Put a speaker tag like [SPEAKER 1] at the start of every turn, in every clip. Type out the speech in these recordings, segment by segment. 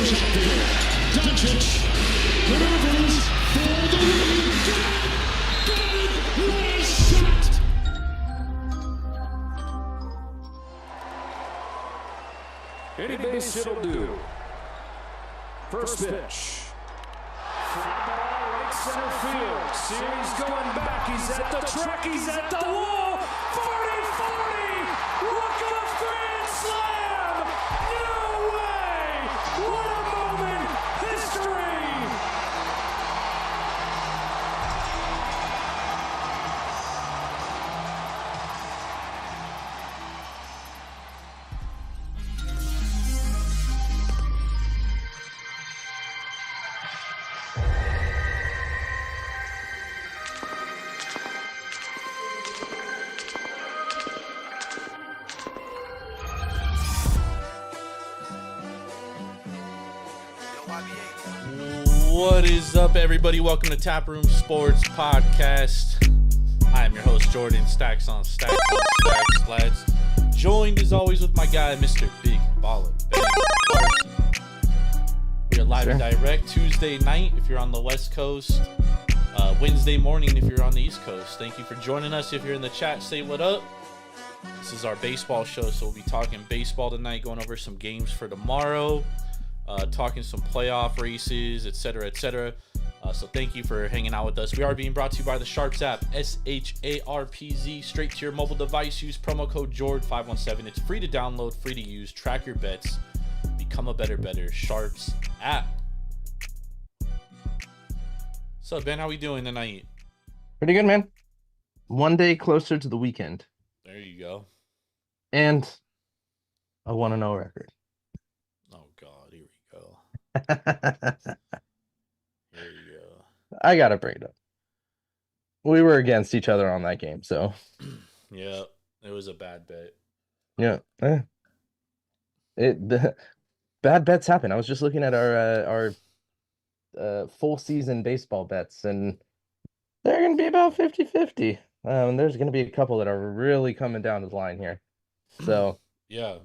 [SPEAKER 1] Rivers out there. Doncic. Rivers for the lead. Got it. What a shot.
[SPEAKER 2] Any base it'll do. First pitch. Fly ball, right center field. Series going back. He's at the track. He's at the wall. 40-40. Walk-off grand slam. No way. What a moment. History.
[SPEAKER 3] What is up, everybody? Welcome to Taproom Sports Podcast. I am your host, Jordan. Stacks on Stacks on Stacks, lads. Joined as always with my guy, Mr. Big Baller Ben. We are live and direct Tuesday night if you're on the West Coast, Wednesday morning if you're on the East Coast. Thank you for joining us. If you're in the chat, say what up. This is our baseball show, so we'll be talking baseball tonight, going over some games for tomorrow. Talking some playoff races, etc., etc. So thank you for hanging out with us. We are being brought to you by the Sharps app, SHARPZ, straight to your mobile device. Use promo code JORD517. It's free to download, free to use. Track your bets. Become a better. Sharps app. So Ben, how we doing tonight?
[SPEAKER 4] Pretty good, man. One day closer to the weekend.
[SPEAKER 3] There you go.
[SPEAKER 4] And a 1-0 record.
[SPEAKER 3] Oh God, here we go. Here you go.
[SPEAKER 4] I gotta bring it up. We were against each other on that game, so
[SPEAKER 3] Yeah, it was a bad bet.
[SPEAKER 4] yeah. The bad bets happen. I was just looking at our full season baseball bets, and they're gonna be about 50-50. There's gonna be a couple that are really coming down the line here. So
[SPEAKER 3] yeah.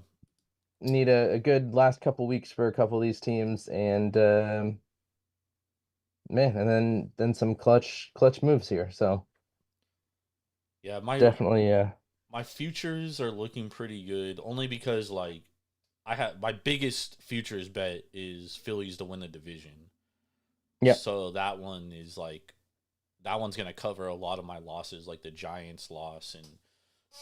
[SPEAKER 4] Need a good last couple weeks for a couple of these teams, and and then some clutch moves here. So
[SPEAKER 3] Yeah,
[SPEAKER 4] definitely
[SPEAKER 3] my futures are looking pretty good, only because like I have my biggest futures bet is Phillies to win the division.
[SPEAKER 4] Yeah.
[SPEAKER 3] So that one's gonna cover a lot of my losses, like the Giants loss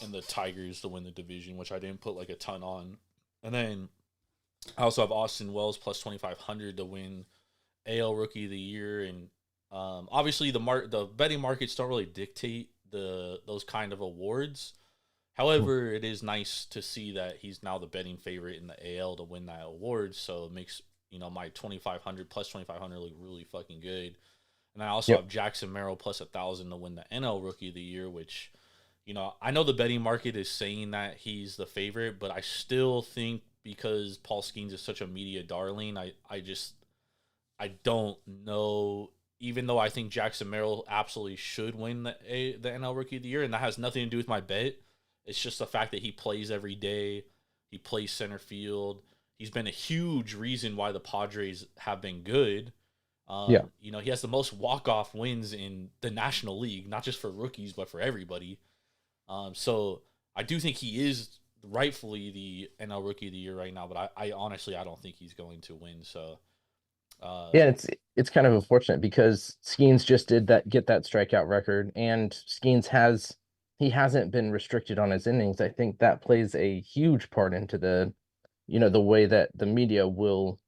[SPEAKER 3] and the Tigers to win the division, which I didn't put like a ton on. And then I also have Austin Wells plus 2,500 to win AL Rookie of the Year. And obviously the betting markets don't really dictate those kind of awards. However, it is nice to see that he's now the betting favorite in the AL to win that award. So it makes, my 2,500 plus 2,500 look really fucking good. And I also have Jackson Merrill plus 1,000 to win the NL Rookie of the Year, which, I know the betting market is saying that he's the favorite, but I still think because Paul Skeens is such a media darling, I don't know, even though I think Jackson Merrill absolutely should win the NL Rookie of the Year, and that has nothing to do with my bet. It's just the fact that he plays every day. He plays center field. He's been a huge reason why the Padres have been good. He has the most walk-off wins in the National League, not just for rookies, but for everybody. So I do think he is rightfully the NL Rookie of the Year right now, but I honestly don't think he's going to win. So
[SPEAKER 4] it's kind of unfortunate because Skeens just did get that strikeout record, and Skeens hasn't been restricted on his innings. I think that plays a huge part into the way that the media will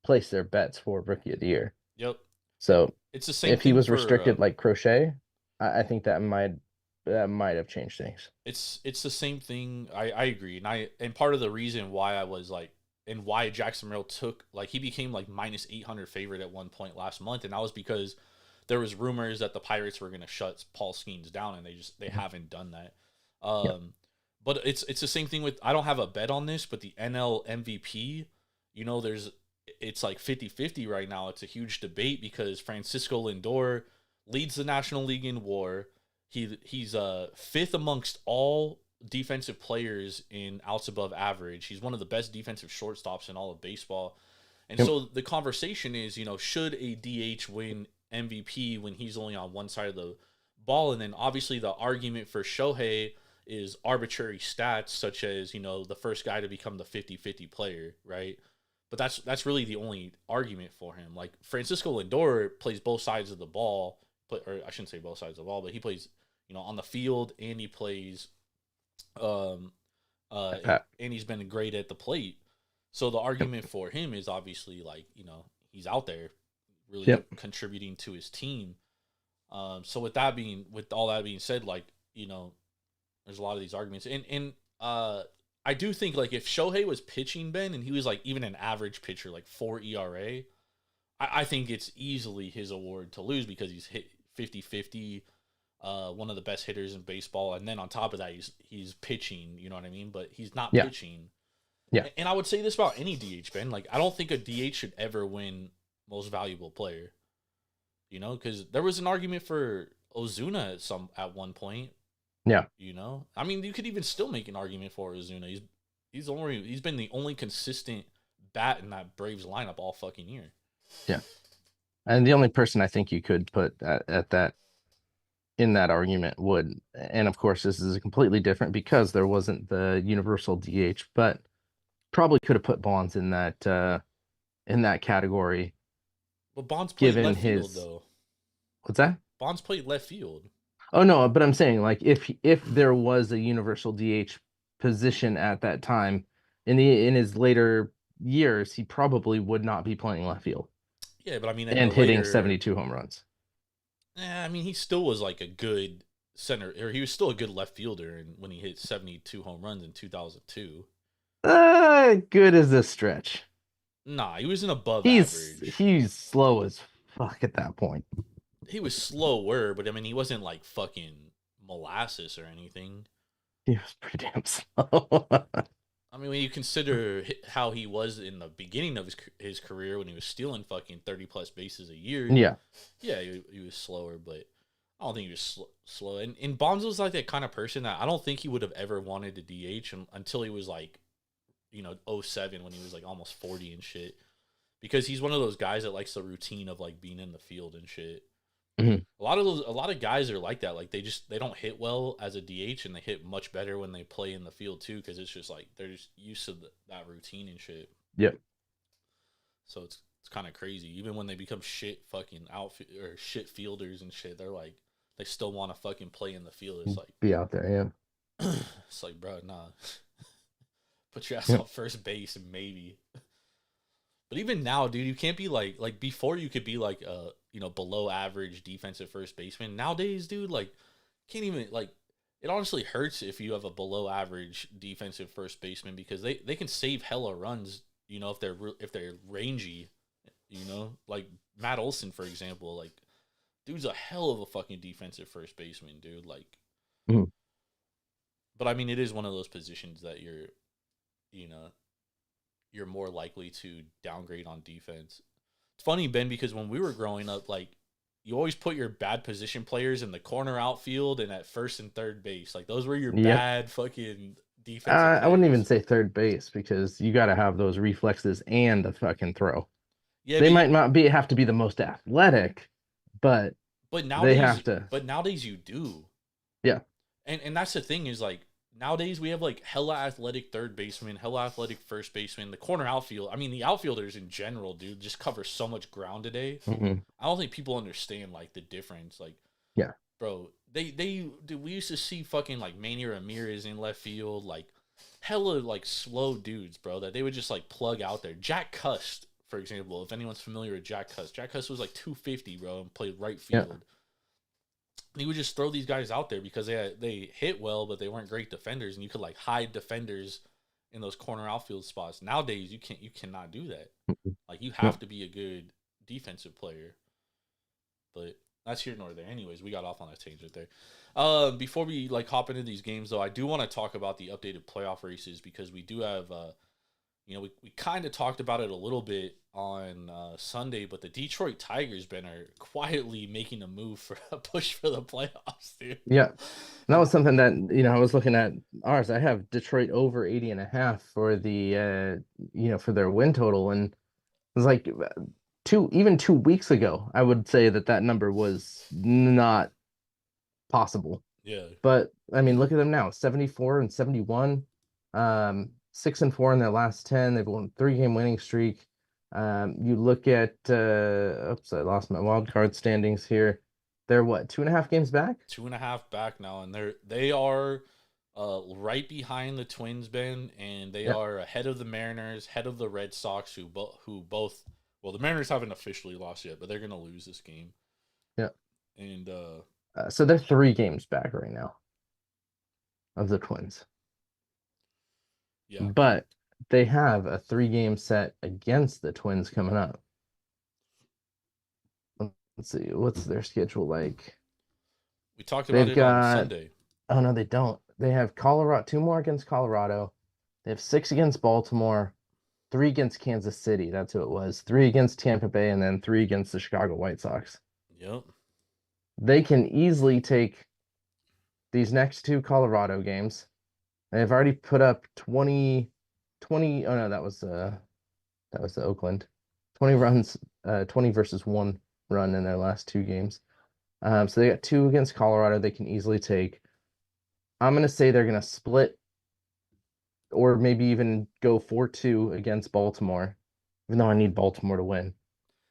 [SPEAKER 4] place their bets for Rookie of the Year.
[SPEAKER 3] Yep.
[SPEAKER 4] So
[SPEAKER 3] it's the same.
[SPEAKER 4] If he was restricted like Crochet, I think that might have changed things.
[SPEAKER 3] It's the same thing. I agree, and part of the reason why I was like, and why Jackson Merrill he became like minus 800 favorite at one point last month, and that was because there was rumors that the Pirates were going to shut Paul Skeens down, and they haven't done that. But it's the same thing with, I don't have a bet on this, but the NL MVP, it's like 50-50 right now. It's a huge debate because Francisco Lindor leads the National League in WAR. He's fifth amongst all defensive players in outs above average. He's one of the best defensive shortstops in all of baseball. And so the conversation is, should a DH win MVP when he's only on one side of the ball? And then obviously the argument for Shohei is arbitrary stats, such as, the first guy to become the 50-50 player, right? But that's really the only argument for him. Like Francisco Lindor plays both sides of the ball, or I shouldn't say both sides of the ball, but he plays, on the field, and he plays, and he's been great at the plate. So the argument for him is obviously like, he's out there really contributing to his team. So with all that being said, like, there's a lot of these arguments, and I do think like if Shohei was pitching, Ben, and he was like even an average pitcher, like 4 ERA, I think it's easily his award to lose because he's hit 50-50, one of the best hitters in baseball, and then on top of that, he's pitching. You know what I mean? But he's not pitching.
[SPEAKER 4] Yeah.
[SPEAKER 3] And I would say this about any DH, Ben. Like, I don't think a DH should ever win most valuable player. Because there was an argument for Ozuna at one point.
[SPEAKER 4] Yeah.
[SPEAKER 3] I mean, you could even still make an argument for Ozuna. He's been the only consistent bat in that Braves lineup all fucking year.
[SPEAKER 4] Yeah. And the only person I think you could put at that in that argument would, and of course this is completely different because there wasn't the universal DH, but probably could have put Bonds in that category.
[SPEAKER 3] But Bonds played left field though.
[SPEAKER 4] What's that?
[SPEAKER 3] Bonds played left field.
[SPEAKER 4] Oh no, but I'm saying like if there was a universal DH position at that time in his later years, he probably would not be playing left field.
[SPEAKER 3] Yeah, but I mean,
[SPEAKER 4] and hitting 72 home runs.
[SPEAKER 3] I mean, he still was like a good center, or he was still a good left fielder, and when he hit 72 home runs in 2002.
[SPEAKER 4] Good as a stretch.
[SPEAKER 3] Nah, he was an above average.
[SPEAKER 4] He's slow as fuck at that point.
[SPEAKER 3] He was slower, but I mean, he wasn't like fucking molasses or anything.
[SPEAKER 4] He was pretty damn slow.
[SPEAKER 3] I mean, when you consider how he was in the beginning of his career when he was stealing fucking 30-plus bases a year.
[SPEAKER 4] Yeah.
[SPEAKER 3] Yeah, he was slower, but I don't think he was slow. And Bonds was like that kind of person that I don't think he would have ever wanted to DH until he was like, 07 when he was like almost 40 and shit. Because he's one of those guys that likes the routine of like being in the field and shit.
[SPEAKER 4] Mm-hmm.
[SPEAKER 3] A lot of guys are like that. Like they don't hit well as a DH, and they hit much better when they play in the field too, because it's just like they're just used to that routine and shit.
[SPEAKER 4] Yep.
[SPEAKER 3] So it's kind of crazy. Even when they become shit fucking outfield or shit fielders and shit, they're like they still want to fucking play in the field. It's like
[SPEAKER 4] be out there, yeah.
[SPEAKER 3] It's like, bro, nah. Put your ass on first base and maybe. But even now, dude, you can't be like before you could be like below average defensive first baseman. Nowadays, dude, like can't even like it honestly hurts if you have a below average defensive first baseman because they can save hella runs, if they're rangy, like Matt Olson, for example, like dude's a hell of a fucking defensive first baseman, dude, like But I mean, it is one of those positions that you're more likely to downgrade on defense. It's funny, Ben, because when we were growing up, like you always put your bad position players in the corner outfield and at first and third base. Like those were your bad fucking defense.
[SPEAKER 4] I wouldn't even say third base because you got to have those reflexes and a fucking throw. Yeah, they might not have to be the most athletic, but
[SPEAKER 3] nowadays,
[SPEAKER 4] they have to.
[SPEAKER 3] But nowadays you do.
[SPEAKER 4] Yeah.
[SPEAKER 3] And that's the thing is like nowadays we have like hella athletic third baseman, hella athletic first baseman, the corner outfield. I mean, the outfielders in general, dude, just cover so much ground today.
[SPEAKER 4] Mm-hmm.
[SPEAKER 3] I don't think people understand like the difference. Like,
[SPEAKER 4] yeah,
[SPEAKER 3] bro, dude, we used to see fucking like Manny Ramirez in left field, like hella like slow dudes, bro, that they would just like plug out there. Jack Cust, for example, if anyone's familiar with Jack Cust was like 250, bro, and played right field.
[SPEAKER 4] Yeah.
[SPEAKER 3] And he would just throw these guys out there because they hit well, but they weren't great defenders, and you could like hide defenders in those corner outfield spots. Nowadays, you cannot do that. Like you have to be a good defensive player. But that's here nor there. Anyways, we got off on a tangent there. Before we like hop into these games, though, I do want to talk about the updated playoff races because we do have, we kind of talked about it a little bit on Sunday, but the Detroit Tigers, Ben, are quietly making a move for a push for the playoffs, dude.
[SPEAKER 4] Yeah, that was something that I was looking at ours. I have Detroit over 80.5 for the for their win total, and It's like even 2 weeks ago, I would say that number was not possible.
[SPEAKER 3] Yeah.
[SPEAKER 4] But I mean, look at them now, 74 and 71, 6-4 in their last 10. They've won 3-game winning streak. You look at oops, I lost my wild card standings here. They're what, 2.5 games back?
[SPEAKER 3] 2.5 back now, and they are right behind the Twins, Ben, and they
[SPEAKER 4] Yep.
[SPEAKER 3] are ahead of the Mariners, ahead of the Red Sox, who both well, the Mariners haven't officially lost yet, but they're gonna lose this game.
[SPEAKER 4] Yep.
[SPEAKER 3] And
[SPEAKER 4] So they're 3 games back right now of the Twins.
[SPEAKER 3] yeah,
[SPEAKER 4] But they have a 3-game set against the Twins coming up. Let's see, what's their schedule like?
[SPEAKER 3] we talked about
[SPEAKER 4] They've
[SPEAKER 3] it on
[SPEAKER 4] got
[SPEAKER 3] Sunday.
[SPEAKER 4] Oh no, they don't. They have Colorado, 2 more against Colorado. They have 6 against Baltimore, 3 against Kansas City. That's who it was. 3 against Tampa Bay, and then 3 against the Chicago White Sox.
[SPEAKER 3] Yep.
[SPEAKER 4] They can easily take these next 2 Colorado games. They've already put up 20. Oh no, that was the Oakland. 20 runs, 20 versus 1 run in their last 2 games. So they got 2 against Colorado they can easily take. I'm gonna say they're gonna split or maybe even go 4-2 against Baltimore, even though I need Baltimore to win.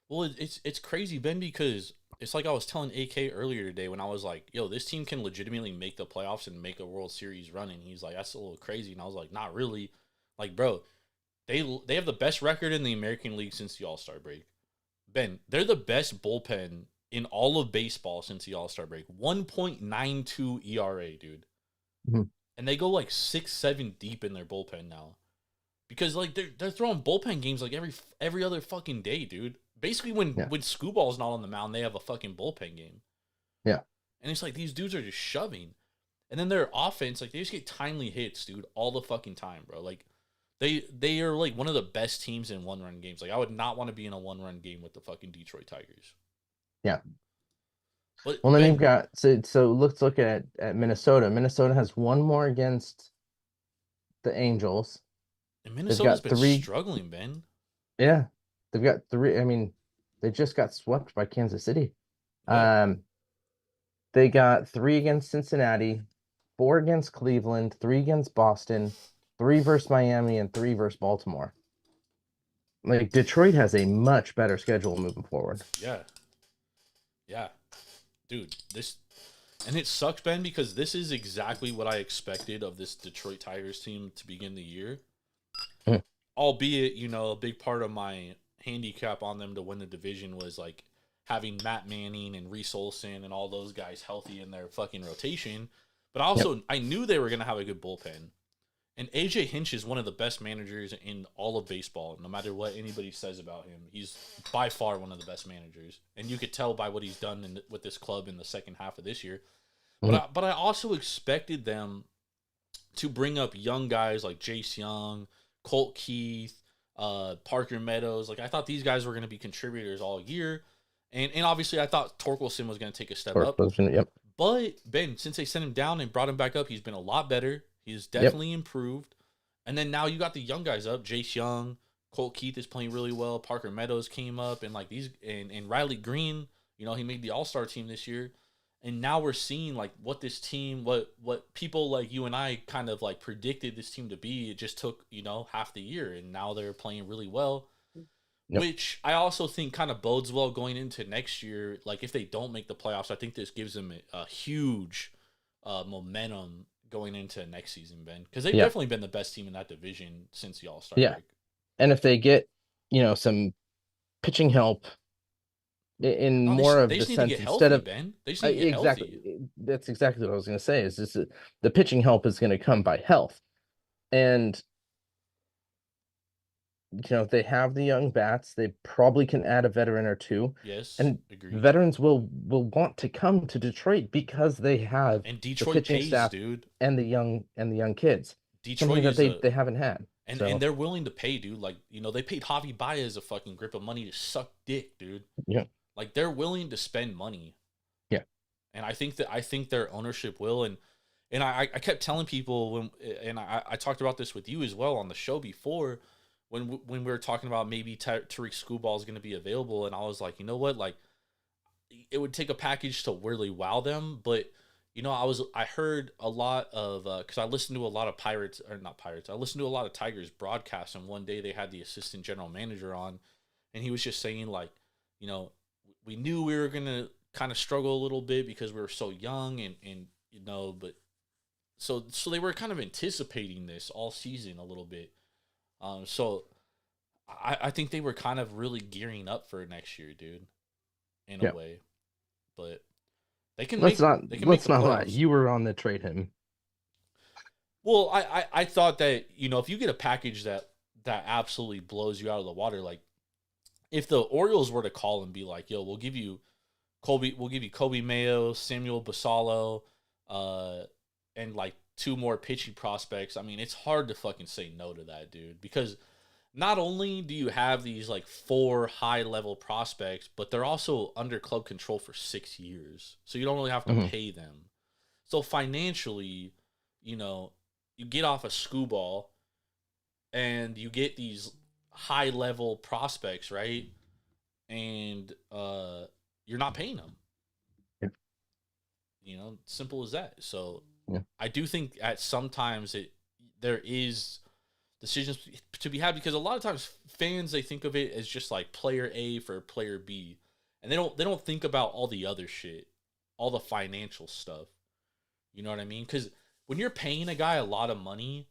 [SPEAKER 3] Well, it's crazy, Ben, because it's like I was telling AK earlier today when I was like, "Yo, this team can legitimately make the playoffs and make a World Series run," and he's like, "That's a little crazy," and I was like, "Not really." Like, bro, they have the best record in the American League since the All-Star break. Ben, they're the best bullpen in all of baseball since the All-Star break. 1.92 ERA, dude.
[SPEAKER 4] Mhm.
[SPEAKER 3] And they go like 6-7 deep in their bullpen now. Because like they're throwing bullpen games like every other fucking day, dude. Basically when
[SPEAKER 4] Yeah.
[SPEAKER 3] Scooball's not on the mound, they have a fucking bullpen game.
[SPEAKER 4] Yeah.
[SPEAKER 3] And it's like these dudes are just shoving. And then their offense, like they just get timely hits, dude, all the fucking time, bro. Like they are like one of the best teams in one-run games. Like I would not want to be in a one-run game with the fucking Detroit Tigers.
[SPEAKER 4] Yeah.
[SPEAKER 3] But
[SPEAKER 4] Well, then
[SPEAKER 3] Ben,
[SPEAKER 4] you've got so let's look at Minnesota. Minnesota has 1 more against the Angels.
[SPEAKER 3] and
[SPEAKER 4] They've
[SPEAKER 3] Minnesota's
[SPEAKER 4] got
[SPEAKER 3] been
[SPEAKER 4] 3.
[SPEAKER 3] struggling, Ben.
[SPEAKER 4] Yeah. They've got 3. I mean, they just got swept by Kansas City.
[SPEAKER 3] Yeah.
[SPEAKER 4] They got 3 against Cincinnati, 4 against Cleveland, 3 against Boston, 3 versus Miami, and 3 versus Baltimore. Like Detroit has a much better schedule moving forward.
[SPEAKER 3] Yeah. Yeah. Dude, and it sucks, Ben, because this is exactly what I expected of this Detroit Tigers team to begin the year.
[SPEAKER 4] Mm.
[SPEAKER 3] Albeit, a big part of my handicap on them to win the division was like having Matt Manning and Reese Olson and all those guys healthy in their fucking rotation. But also, I knew they were going to have a good bullpen. And AJ Hinch is one of the best managers in all of baseball, no matter what anybody says about him. He's by far one of the best managers. And you could tell by what he's done with this club in the second half of this year.
[SPEAKER 4] Mhm.
[SPEAKER 3] But I also expected them to bring up young guys like Jace Young, Colt Keith, Parker Meadows. Like I thought these guys were going to be contributors all year. And obviously I thought Torkelson was going to take a step up.
[SPEAKER 4] Yep.
[SPEAKER 3] But Ben, since they sent him down and brought him back up, he's been a lot better. He's definitely improved. And then now you got the young guys up. Jace Young, Colt Keith is playing really well. Parker Meadows came up, and like these and Riley Green, he made the All-Star team this year. And now we're seeing like what this team, what people like you and I kind of like predicted this team to be. It just took, half the year, and now they're playing really well.
[SPEAKER 4] Yep.
[SPEAKER 3] Which I also think kind of bodes well going into next year. Like if they don't make the playoffs, I think this gives them a huge momentum going into next season, Ben, because they've definitely been the best team in that division since the All-Star break.
[SPEAKER 4] And if they get, some pitching help in more of
[SPEAKER 3] they
[SPEAKER 4] the
[SPEAKER 3] just need to
[SPEAKER 4] sense
[SPEAKER 3] get
[SPEAKER 4] instead
[SPEAKER 3] healthy,
[SPEAKER 4] of
[SPEAKER 3] Ben. They just need to get
[SPEAKER 4] exactly
[SPEAKER 3] healthy.
[SPEAKER 4] That's exactly what I was going to say. Is this the pitching help is going to come by health, and they have the young bats. They probably can add a veteran or 2.
[SPEAKER 3] Yes,
[SPEAKER 4] And
[SPEAKER 3] agreed.
[SPEAKER 4] veterans will want to come to Detroit because they have
[SPEAKER 3] And
[SPEAKER 4] the
[SPEAKER 3] Detroit
[SPEAKER 4] pitching
[SPEAKER 3] pays,
[SPEAKER 4] staff
[SPEAKER 3] dude.
[SPEAKER 4] and the young kids.
[SPEAKER 3] Detroit
[SPEAKER 4] Something
[SPEAKER 3] is
[SPEAKER 4] that they haven't had.
[SPEAKER 3] and
[SPEAKER 4] So,
[SPEAKER 3] they're willing to pay, dude. Like they paid Javi Baez a fucking grip of money to suck dick, dude.
[SPEAKER 4] yeah,
[SPEAKER 3] Like they're willing to spend money.
[SPEAKER 4] Yeah.
[SPEAKER 3] And I think their ownership will, and I kept telling people I talked about this with you as well on the show before. when we were talking about maybe Tariq Skubal is going to be available, and I was like, you know what, like it would take a package to really wow them, but I heard a lot of because I listened to a lot of I listened to a lot of Tigers broadcasts, and one day they had the assistant general manager on, and he was just saying like, we knew we were gonna kind of struggle a little bit because we were so young, and but so they were kind of anticipating this all season a little bit. So I think they were kind of really gearing up for next year, dude, in a way. But they can
[SPEAKER 4] let's not lie.
[SPEAKER 3] playoffs.
[SPEAKER 4] You were on the trade him.
[SPEAKER 3] Well, I thought that, if you get a package that absolutely blows you out of the water, like if the Orioles were to call and be like, yo, we'll give you Kobe Mayo, Samuel Basallo, and like 2 more pitching prospects. I mean, it's hard to fucking say no to that, dude, because not only do you have these like 4 high-level prospects, but they're also under club control for 6 years. So you don't really have to pay them. So financially, you get off a Skubal and you get these high-level prospects, right? And you're not paying them.
[SPEAKER 4] Yeah.
[SPEAKER 3] Simple as that. So
[SPEAKER 4] yeah.
[SPEAKER 3] I do think at sometimes there is decisions to be had, because a lot of times fans, they think of it as just like player A for player B, and they don't think about all the other shit, all the financial stuff. You know what I mean? Because when you're paying a guy a lot of money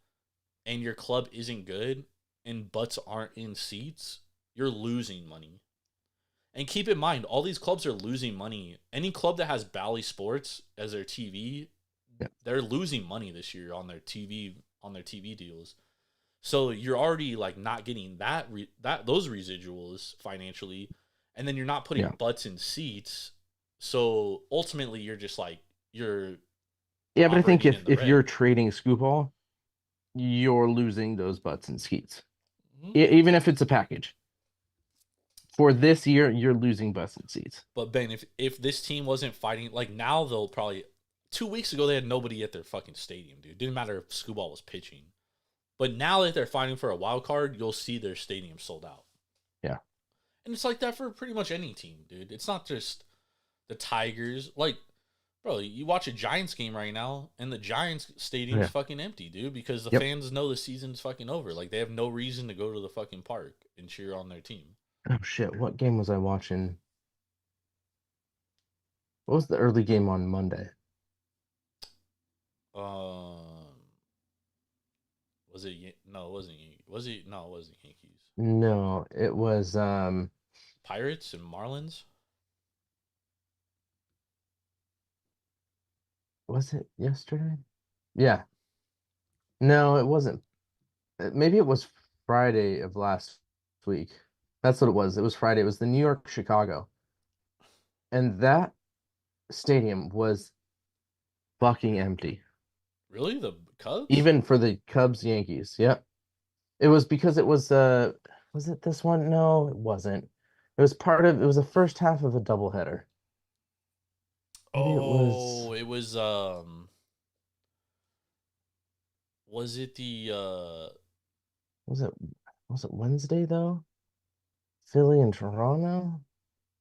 [SPEAKER 3] and your club isn't good and butts aren't in seats, you're losing money. And keep in mind, all these clubs are losing money. Any club that has Bally Sports as their TV, they're losing money this year on their TV deals. So you're already like not getting those residuals financially, and then you're not putting butts in seats. So ultimately, you're just like
[SPEAKER 4] but I think if you're trading Skubal, you're losing those butts in seats, even if it's a package. For this year, you're losing butts in seats.
[SPEAKER 3] But Ben, if this team wasn't fighting, like now they'll probably 2 weeks ago they had nobody at their fucking stadium, dude. Didn't matter if Skubal was pitching. But now that they're fighting for a wild card, you'll see their stadium sold out.
[SPEAKER 4] Yeah.
[SPEAKER 3] And it's like that for pretty much any team, dude. It's not just the Tigers. Like, bro, you watch a Giants game right now, and the Giants stadium's fucking empty, dude, because the fans know the season's fucking over. Like, they have no reason to go to the fucking park and cheer on their team.
[SPEAKER 4] Oh, shit. What game was I watching? What was the early game on Monday?
[SPEAKER 3] Was it? No, it wasn't. Was it? No, it wasn't Yankees.
[SPEAKER 4] No, it was
[SPEAKER 3] Pirates and Marlins.
[SPEAKER 4] Was it yesterday? Yeah. No, it wasn't. Maybe it was Friday of last week. That's what it was. It was Friday. It was the New York Chicago. And that stadium was fucking empty.
[SPEAKER 3] Really? The Cubs?
[SPEAKER 4] Even for the Cubs Yankees. Yep. It was because it was it this one? No, it wasn't. It was the first half of a doubleheader.
[SPEAKER 3] Maybe it was was it the
[SPEAKER 4] was it Wednesday though? Philly and Toronto?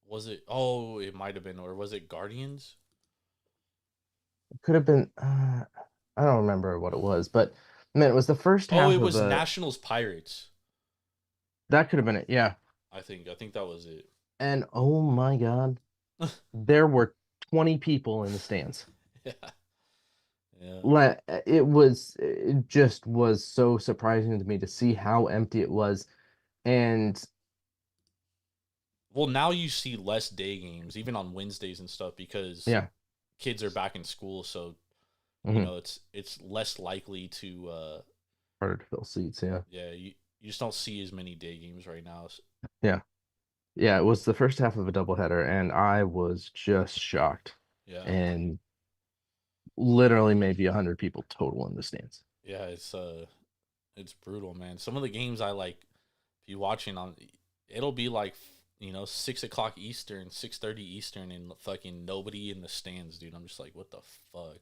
[SPEAKER 3] Was it? Oh, it might have been. Or was it Guardians?
[SPEAKER 4] It could have been. I don't remember what it was, but man, it was the first half.
[SPEAKER 3] Oh, it was Nationals Pirates.
[SPEAKER 4] That could have been it. Yeah,
[SPEAKER 3] I think that was it.
[SPEAKER 4] And oh my God, there were 20 people in the stands.
[SPEAKER 3] Yeah.
[SPEAKER 4] It just was so surprising to me to see how empty it was, and.
[SPEAKER 3] Well, now you see less day games, even on Wednesdays and stuff, because kids are back in school, so it's less likely to
[SPEAKER 4] harder to fill seats.
[SPEAKER 3] Yeah, you just don't see as many day games right now.
[SPEAKER 4] Yeah, it was the first half of a doubleheader, and I was just shocked.
[SPEAKER 3] Yeah,
[SPEAKER 4] and literally maybe 100 people total in the stands.
[SPEAKER 3] Yeah, it's brutal, man. Some of the games I like, if you watching on, it'll be like 6 o'clock Eastern, 6:30 Eastern, and fucking nobody in the stands, dude. I'm just like, what the fuck?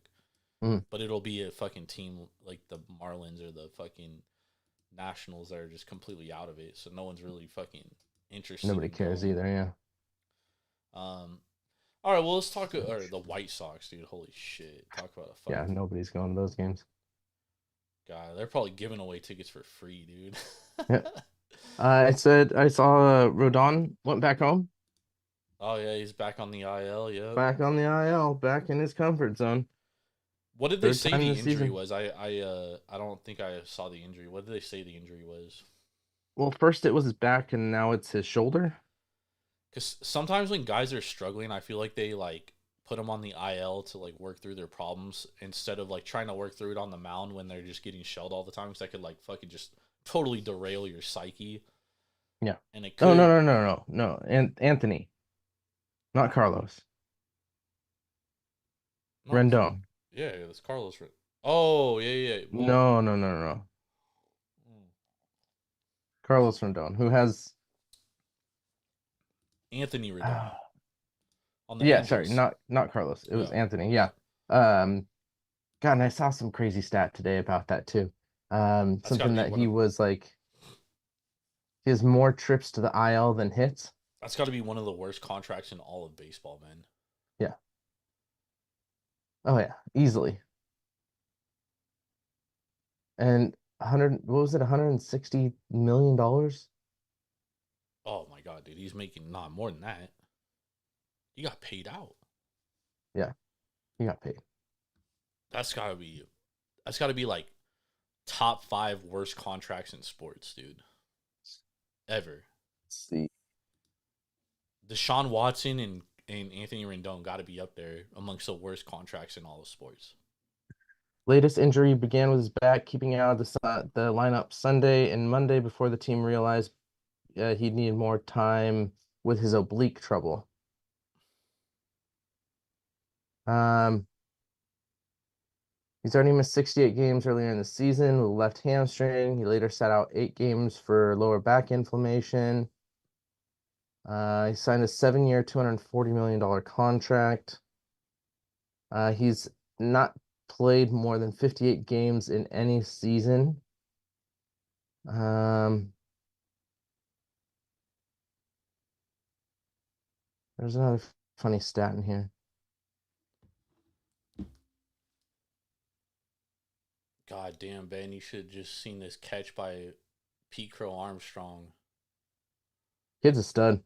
[SPEAKER 3] But it'll be a fucking team like the Marlins or the fucking Nationals that are just completely out of it, so no one's really fucking interested.
[SPEAKER 4] Nobody
[SPEAKER 3] in
[SPEAKER 4] cares
[SPEAKER 3] going.
[SPEAKER 4] either. Yeah.
[SPEAKER 3] All right, well, let's talk. Or the White Sox, dude. Holy shit! Talk about a
[SPEAKER 4] Yeah.
[SPEAKER 3] fucking
[SPEAKER 4] Nobody's going to those games.
[SPEAKER 3] guy. They're probably giving away tickets for free, dude.
[SPEAKER 4] Yeah. I said I saw Rodon went back home,
[SPEAKER 3] Oh yeah, he's back on the IL. Yep.
[SPEAKER 4] back on the IL, back in his comfort zone.
[SPEAKER 3] What did they
[SPEAKER 4] Third
[SPEAKER 3] say
[SPEAKER 4] time
[SPEAKER 3] the
[SPEAKER 4] this
[SPEAKER 3] injury
[SPEAKER 4] season.
[SPEAKER 3] was? I don't think I saw the injury. What did they say the injury was?
[SPEAKER 4] Well, first it was his back, and now it's his shoulder.
[SPEAKER 3] Because sometimes when guys are struggling, I feel like they like put them on the IL to like work through their problems instead of like trying to work through it on the mound when they're just getting shelled all the time. Because that could like fucking just totally derail your psyche,
[SPEAKER 4] Yeah.
[SPEAKER 3] and it
[SPEAKER 4] Oh, no,
[SPEAKER 3] could.
[SPEAKER 4] no, no, no, no. And Anthony, not Carlos.
[SPEAKER 3] No,
[SPEAKER 4] Rendon.
[SPEAKER 3] yeah, it's Carlos. Oh yeah, yeah. Well,
[SPEAKER 4] No, no, no, no. Carlos Rendon, who has
[SPEAKER 3] Anthony Rendon
[SPEAKER 4] ah,
[SPEAKER 3] on the
[SPEAKER 4] yeah, sorry,
[SPEAKER 3] Angels.
[SPEAKER 4] not Carlos. It was
[SPEAKER 3] Yeah,
[SPEAKER 4] Anthony.
[SPEAKER 3] yeah.
[SPEAKER 4] Yeah. Um, God, and I saw some crazy stat today about that too.
[SPEAKER 3] That's got to
[SPEAKER 4] Something
[SPEAKER 3] be
[SPEAKER 4] that
[SPEAKER 3] one
[SPEAKER 4] he
[SPEAKER 3] of
[SPEAKER 4] was like he has more trips to the IL than hits.
[SPEAKER 3] the worst contracts in all of baseball, man.
[SPEAKER 4] Yeah. Oh yeah, easily. And 100, what was it, $160 million?
[SPEAKER 3] Oh my god, dude, he's making not more than that. He got paid out.
[SPEAKER 4] Yeah, he got paid.
[SPEAKER 3] That's gotta be. That's gotta be like top 5 worst contracts in sports, dude. Ever.
[SPEAKER 4] Let's see.
[SPEAKER 3] Deshaun Watson and Anthony Rendon got to be up there amongst the worst contracts in all of sports.
[SPEAKER 4] Latest injury began with his back, keeping out of the lineup Sunday and Monday before the team realized he needed more time with his oblique trouble. Um, he's already missed 68 games earlier in the season with a left hamstring. He later sat out 8 games for lower back inflammation. He signed a 7-year, $240 million contract. He's not played more than 58 games in any season. There's another funny stat in here.
[SPEAKER 3] God damn, Ben, you should have just seen this catch by Pete Crow Armstrong.
[SPEAKER 4] Kid's a stud.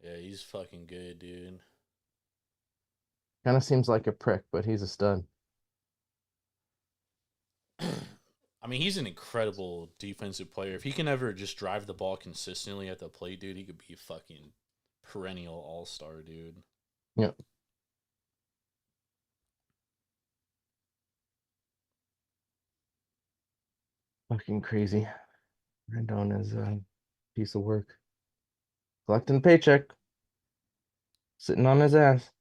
[SPEAKER 3] Yeah, he's fucking good, dude.
[SPEAKER 4] Kind of seems like a prick, but he's a stud.
[SPEAKER 3] I mean, he's an incredible defensive player. If he can ever just drive the ball consistently at the plate, dude, he could be a fucking perennial all-star, dude.
[SPEAKER 4] Yeah. Fucking crazy. Rendon is a piece of work. Collecting a paycheck. Sitting on his ass.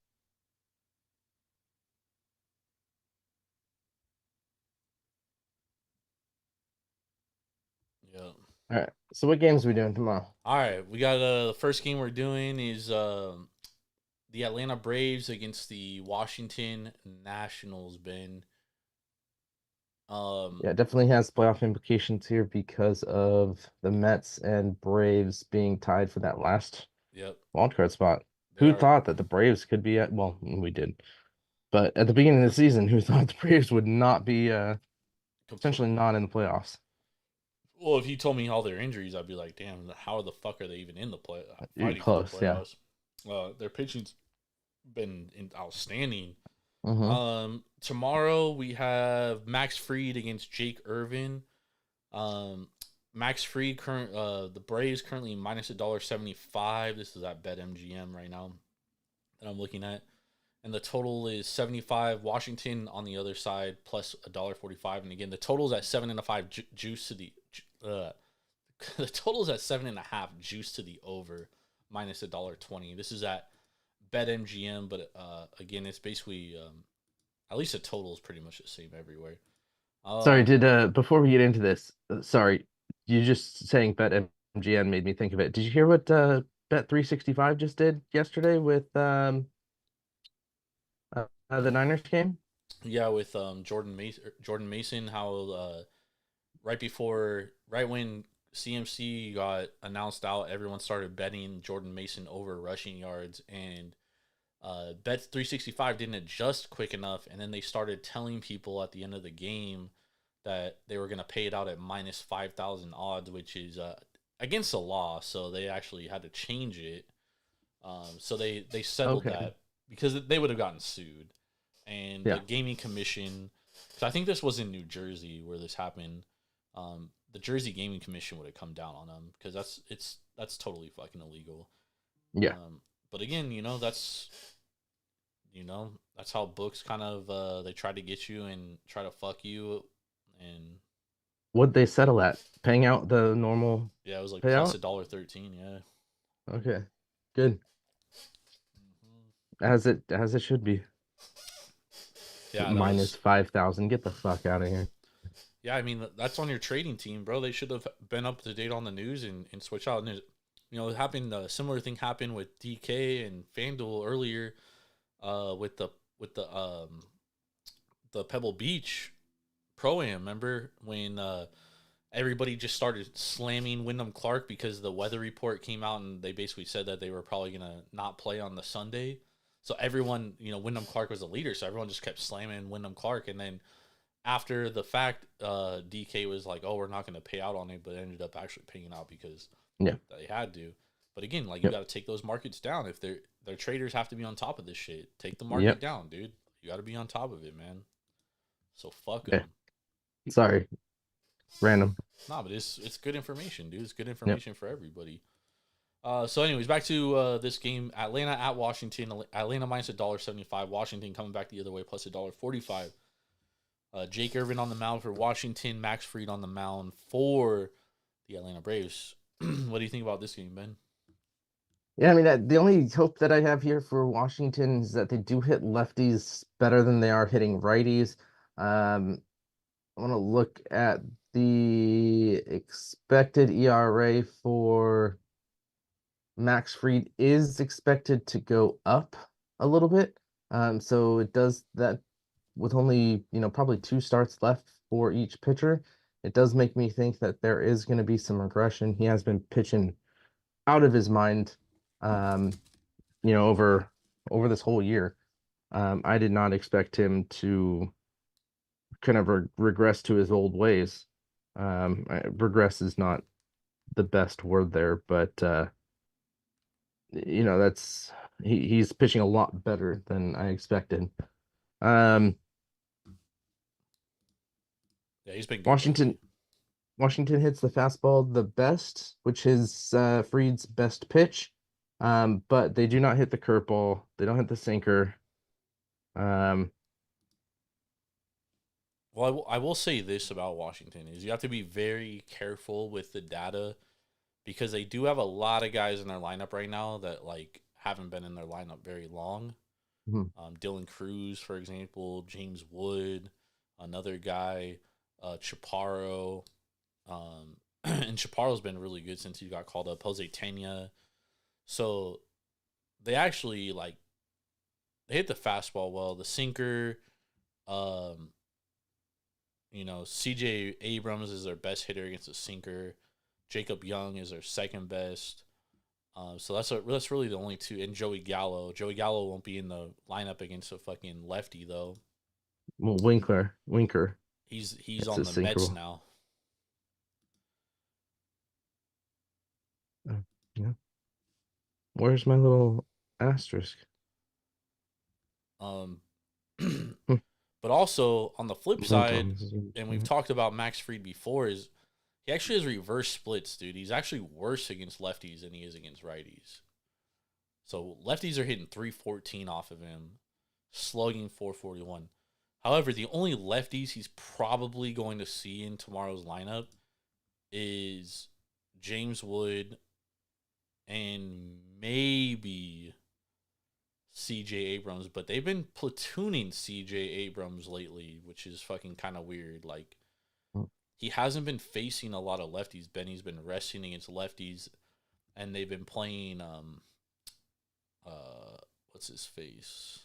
[SPEAKER 3] Yeah.
[SPEAKER 4] All right. So what games are we doing tomorrow?
[SPEAKER 3] All right, we got the first game we're doing is the Atlanta Braves against the Washington Nationals. Ben,
[SPEAKER 4] Yeah, it definitely has playoff implications here because of the Mets and Braves being tied for that last
[SPEAKER 3] yep,
[SPEAKER 4] wildcard spot.
[SPEAKER 3] they
[SPEAKER 4] Who
[SPEAKER 3] are.
[SPEAKER 4] thought that the Braves could be at, well, we did. But at the beginning of the season, who thought the Braves would not be
[SPEAKER 3] Compl-
[SPEAKER 4] essentially not in the playoffs?
[SPEAKER 3] well, if you told me all their injuries, I'd be like, damn, how the fuck are they even in the
[SPEAKER 4] You're
[SPEAKER 3] fighting for the
[SPEAKER 4] close, yeah.
[SPEAKER 3] playoffs? Their pitching's been outstanding.
[SPEAKER 4] Mm-hmm.
[SPEAKER 3] Tomorrow we have Max Fried against Jake Irvin. Max Fried the Braves currently minus $1.75. This is at BetMGM right now that I'm looking at, and the total is 75. Washington on the other side plus $1.45, and again the total is at 7.5 juice to the the total is at 7.5 juice to the over minus $1.20. This is at BetMGM, but again it's basically at least the total is pretty much the same everywhere.
[SPEAKER 4] Sorry,
[SPEAKER 3] Um,
[SPEAKER 4] did before we get into this, sorry, you just saying Bet MGM made me think of it. Did you hear what Bet 365 just did yesterday with the Niners game?
[SPEAKER 3] yeah, with Jordan Mason, how right when CMC got announced out, everyone started betting Jordan Mason over rushing yards, and Bet 365 didn't adjust quick enough, and then they started telling people at the end of the game that they were going to pay it out at minus 5,000 odds, which is against the law. So they actually had to change it. So they settled that because they would have gotten sued, and the gaming commission. Cause I think this was in New Jersey where this happened. The Jersey Gaming Commission would have come down on them because that's totally fucking illegal.
[SPEAKER 4] Yeah.
[SPEAKER 3] But again, that's how books kind of they try to get you and try to fuck you. And
[SPEAKER 4] what'd they settle at? Paying out the normal?
[SPEAKER 3] Yeah, it was like
[SPEAKER 4] payout?
[SPEAKER 3] plus $1.13. Yeah.
[SPEAKER 4] Okay, good. As it should be.
[SPEAKER 3] Yeah,
[SPEAKER 4] minus 5,000. Get the fuck out of here.
[SPEAKER 3] Yeah, I mean that's on your trading team, bro. They should have been up to date on the news and switch out. And it happened. A similar thing happened with DK and FanDuel earlier, with the Pebble Beach Pro-Am. Remember when everybody just started slamming Wyndham Clark because the weather report came out and they basically said that they were probably gonna not play on the Sunday. So everyone, Wyndham Clark was the leader, so everyone just kept slamming Wyndham Clark, and then after the fact, DK was like, "Oh, we're not going to pay out on it," but ended up actually paying out because they had to. But again, you got to take those markets down. If their traders have to be on top of this shit, take the market down, dude. You got to be on top of it, man. So fuck them.
[SPEAKER 4] Sorry, random.
[SPEAKER 3] Nah, but it's good information, dude. It's good information for everybody. So anyways, back to this game. Atlanta at Washington. Atlanta minus $1.75. Washington coming back the other way plus $1.45. Jake Irvin on the mound for Washington. Max Fried on the mound for the Atlanta Braves. What do you think about this game, Ben?
[SPEAKER 4] Yeah, I mean, the only hope that I have here for Washington is that they do hit lefties better than they are hitting righties. I want to look at the expected ERA for Max Fried is expected to go up a little bit. So it does that with only, probably 2 starts left for each pitcher. It does make me think that there is going to be some regression. He has been pitching out of his mind, over this whole year. I did not expect him to kind of regress to his old ways. Regress is not the best word there, but that's he's pitching a lot better than I expected.
[SPEAKER 3] Yeah, he's been good.
[SPEAKER 4] Washington hits the fastball the best, which is Fried's best pitch. But they do not hit the curveball. They don't hit the sinker.
[SPEAKER 3] Well, I will say this about Washington is you have to be very careful with the data because they do have a lot of guys in their lineup right now that haven't been in their lineup very long.
[SPEAKER 4] Mm-hmm.
[SPEAKER 3] Dylan Cruz, for example, James Wood, another guy, Chaparro. And Chaparro's been really good since he got called up. Jose Tena. So they actually they hit the fastball well. The sinker, CJ Abrams is their best hitter against the sinker. Jacob Young is their second best. So that's really the only two. And Joey Gallo. Joey Gallo won't be in the lineup against a fucking lefty though.
[SPEAKER 4] Well, Winker.
[SPEAKER 3] He's on the Mets now.
[SPEAKER 4] Yeah. Where's my little asterisk?
[SPEAKER 3] But also on the flip side, and we've talked about Max Fried before, is he actually has reverse splits, dude. He's actually worse against lefties than he is against righties. So lefties are hitting 314 off of him, slugging 441. However, the only lefties he's probably going to see in tomorrow's lineup is James Wood and maybe CJ Abrams, but they've been platooning CJ Abrams lately, which is fucking kind of weird. He hasn't been facing a lot of lefties. Benny's been resting against lefties, and they've been playing what's his face?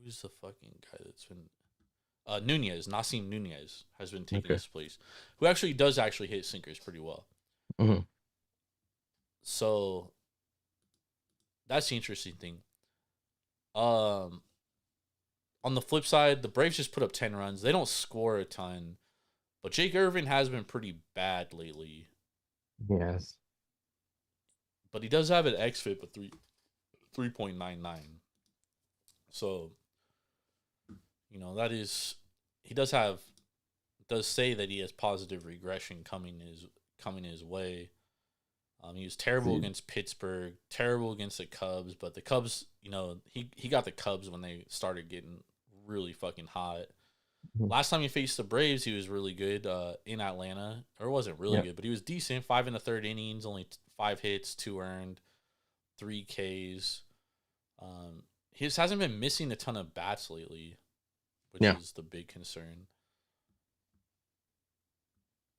[SPEAKER 3] Who's the fucking guy that's been Nunez, Nasim Nunez has been taking
[SPEAKER 4] Okay.
[SPEAKER 3] his place, who actually does hit sinkers pretty well.
[SPEAKER 4] Mm-hmm.
[SPEAKER 3] So that's the interesting thing. On the flip side, the Braves just put up 10 runs. They don't score a ton, but Jake Irvin has been pretty bad lately.
[SPEAKER 4] Yes.
[SPEAKER 3] But he does have an xFIP of 3.99. So, that is, he does say that he has positive regression coming his way. He was terrible against Pittsburgh, terrible against the Cubs, but the Cubs, he got the Cubs when they started getting really fucking hot.
[SPEAKER 4] Mhm.
[SPEAKER 3] Last time he faced the Braves, he was really good in Atlanta. Or it wasn't really good, but he was decent. 5 1/3 innings, only 5 hits, 2 earned, 3 Ks. He just hasn't been missing a ton of bats lately, which is the big concern.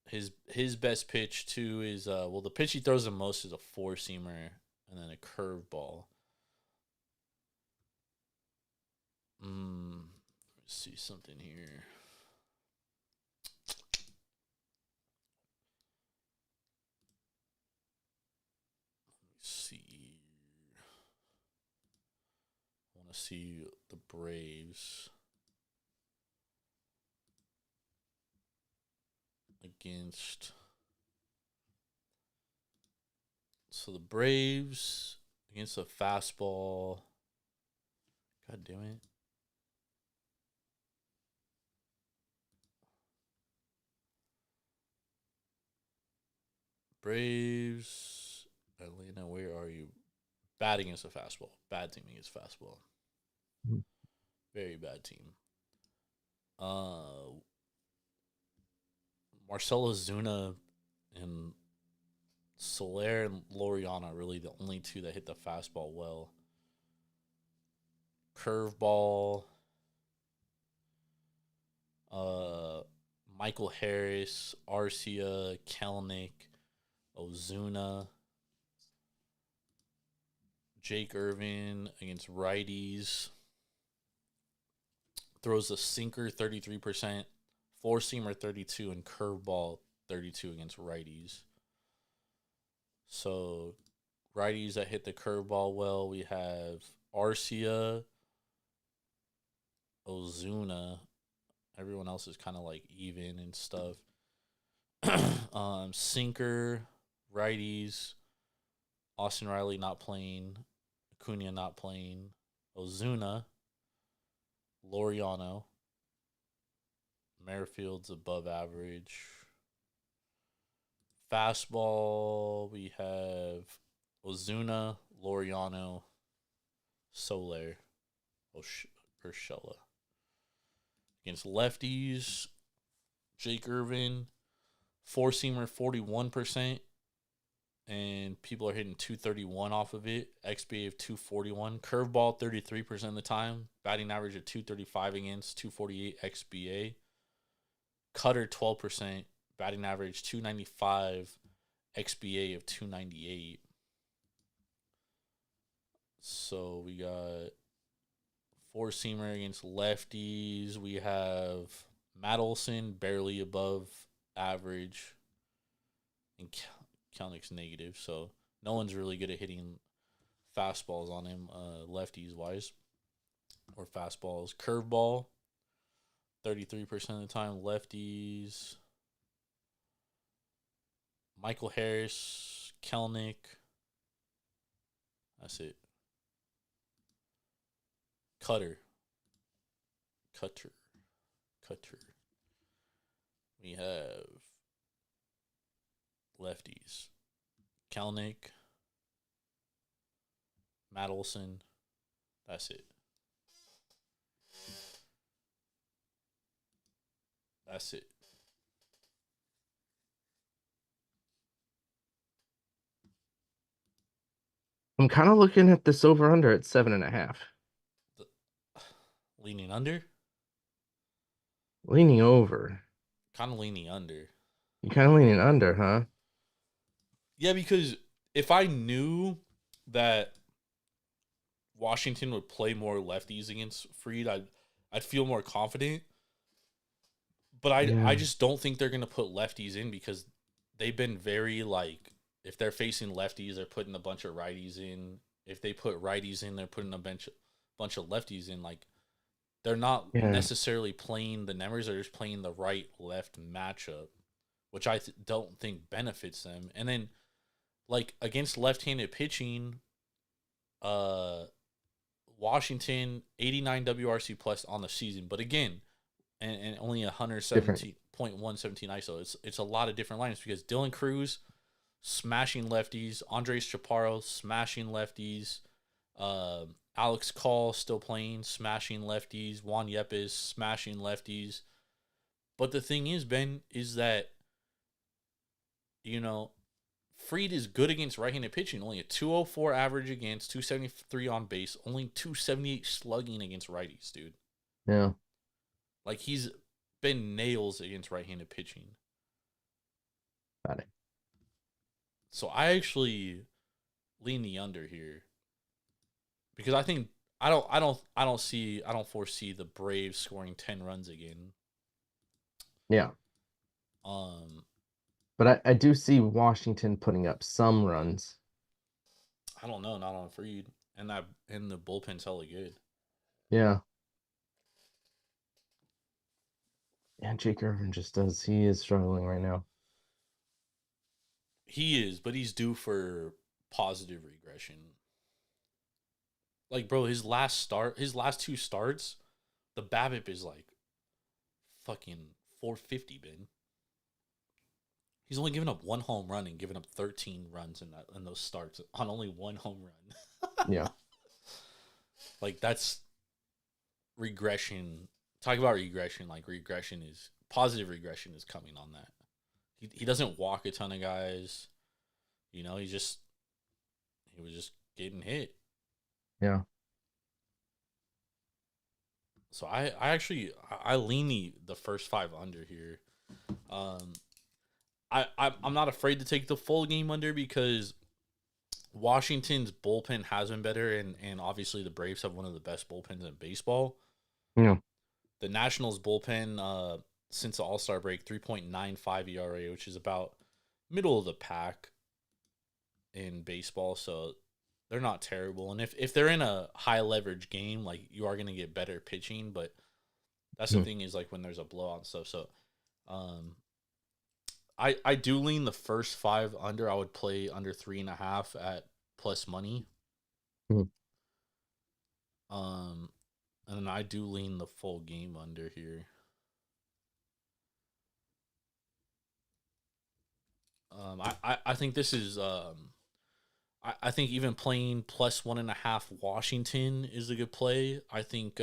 [SPEAKER 3] His best pitch too is the pitch he throws the most is a 4-seamer and then a curveball. Let's see something here. I want to see the Braves against. So the Braves against a fastball. God damn it. Braves, Atlanta, where are you? Bad against a fastball. Bad team against fastball. Very bad team. Marcelo Zuna and Soler and Laureano are really the only two that hit the fastball well. Curveball. Michael Harris, Arcia, Kelnick, Ozuna, Jake Irvin against righties. Throws a sinker 33%, 4-seamer 32%, and curveball 32% against righties. So, righties that hit the curveball well, we have Arcia, Ozuna. Everyone else is kind of like even and stuff. Sinker, righties, Austin Riley not playing, Acuna not playing, Ozuna, Laureano, Merrifield's above average. Fastball, we have Ozuna, Laureano, Soler, Urshela. Against lefties, Jake Irvin, 4-seamer 41%, and people are hitting 231 off of it. XBA of 241. Curveball 33% of the time. Batting average of 235 against, 248 XBA. Cutter 12%. Batting average 295. XBA of 298. So we got 4-seamer against lefties. We have Matt Olson, barely above average. And Kelnick's negative. So no one's really good at hitting fastballs on him, lefties-wise. Or fastballs. Curveball, 33% of the time. Lefties. Michael Harris, Kelnick. That's it. Cutter. We have lefties. Kelnick. Matt Olson. That's it.
[SPEAKER 4] I'm kind of looking at this over under at 7.5.
[SPEAKER 3] Leaning under?
[SPEAKER 4] Leaning over.
[SPEAKER 3] Kind of leaning under.
[SPEAKER 4] You're kind of leaning under, huh?
[SPEAKER 3] Yeah, because if I knew that Washington would play more lefties against Fried, I'd feel more confident. But I just don't think they're gonna put lefties in because they've been very like if they're facing lefties, they're putting a bunch of righties in. If they put righties in, they're putting a bunch of lefties in. Like they're not
[SPEAKER 4] Yeah.
[SPEAKER 3] necessarily playing the numbers; they're just playing the right left matchup, which I don't think benefits them. And then like against left-handed pitching, uh, Washington 89 WRC plus on the season, but again, and only 117.117 ISO. It's a lot of different lineups because Dylan Cruz smashing lefties, Andres Chaparro smashing lefties, Alex Call still playing smashing lefties, Juan Yepes smashing lefties. But the thing is, Ben, is that you know Fried is good against right-handed pitching. Only a 204 average against, 273 on base, only 278 slugging against righties, dude.
[SPEAKER 4] Yeah.
[SPEAKER 3] Like he's been nails against right-handed pitching.
[SPEAKER 4] Got it.
[SPEAKER 3] So I actually lean the under here because I think I don't foresee the Braves scoring 10 runs again.
[SPEAKER 4] Yeah.
[SPEAKER 3] Um
[SPEAKER 4] But I do see Washington putting up some runs.
[SPEAKER 3] I don't know, not on Fried. And the bullpen's hella good.
[SPEAKER 4] Yeah. And Jake Irvin he is struggling right now.
[SPEAKER 3] He is, but he's due for positive regression. Like, bro, his last two starts, the BABIP is like fucking 450, Ben. He's only given up one home run and given up 13 runs in those starts on only one home run.
[SPEAKER 4] Yeah.
[SPEAKER 3] Like that's regression. Talk about regression. Like regression is positive regression is coming on that. He doesn't walk a ton of guys. You know, he was just getting hit.
[SPEAKER 4] Yeah.
[SPEAKER 3] So I actually I lean the first 5 under here. I'm not afraid to take the full game under because Washington's bullpen has been better, and obviously the Braves have one of the best bullpens in baseball.
[SPEAKER 4] Yeah.
[SPEAKER 3] The Nationals bullpen since the All-Star break 3.95 ERA, which is about middle of the pack in baseball, so they're not terrible. And if they're in a high leverage game, like you are going to get better pitching, but that's the thing is like when there's a blowout and stuff. So I do lean the first 5 under. I would play under 3.5 at plus money.
[SPEAKER 4] Mm.
[SPEAKER 3] And then I do lean the full game under here. I think this is I think even playing plus 1.5 Washington is a good play. I think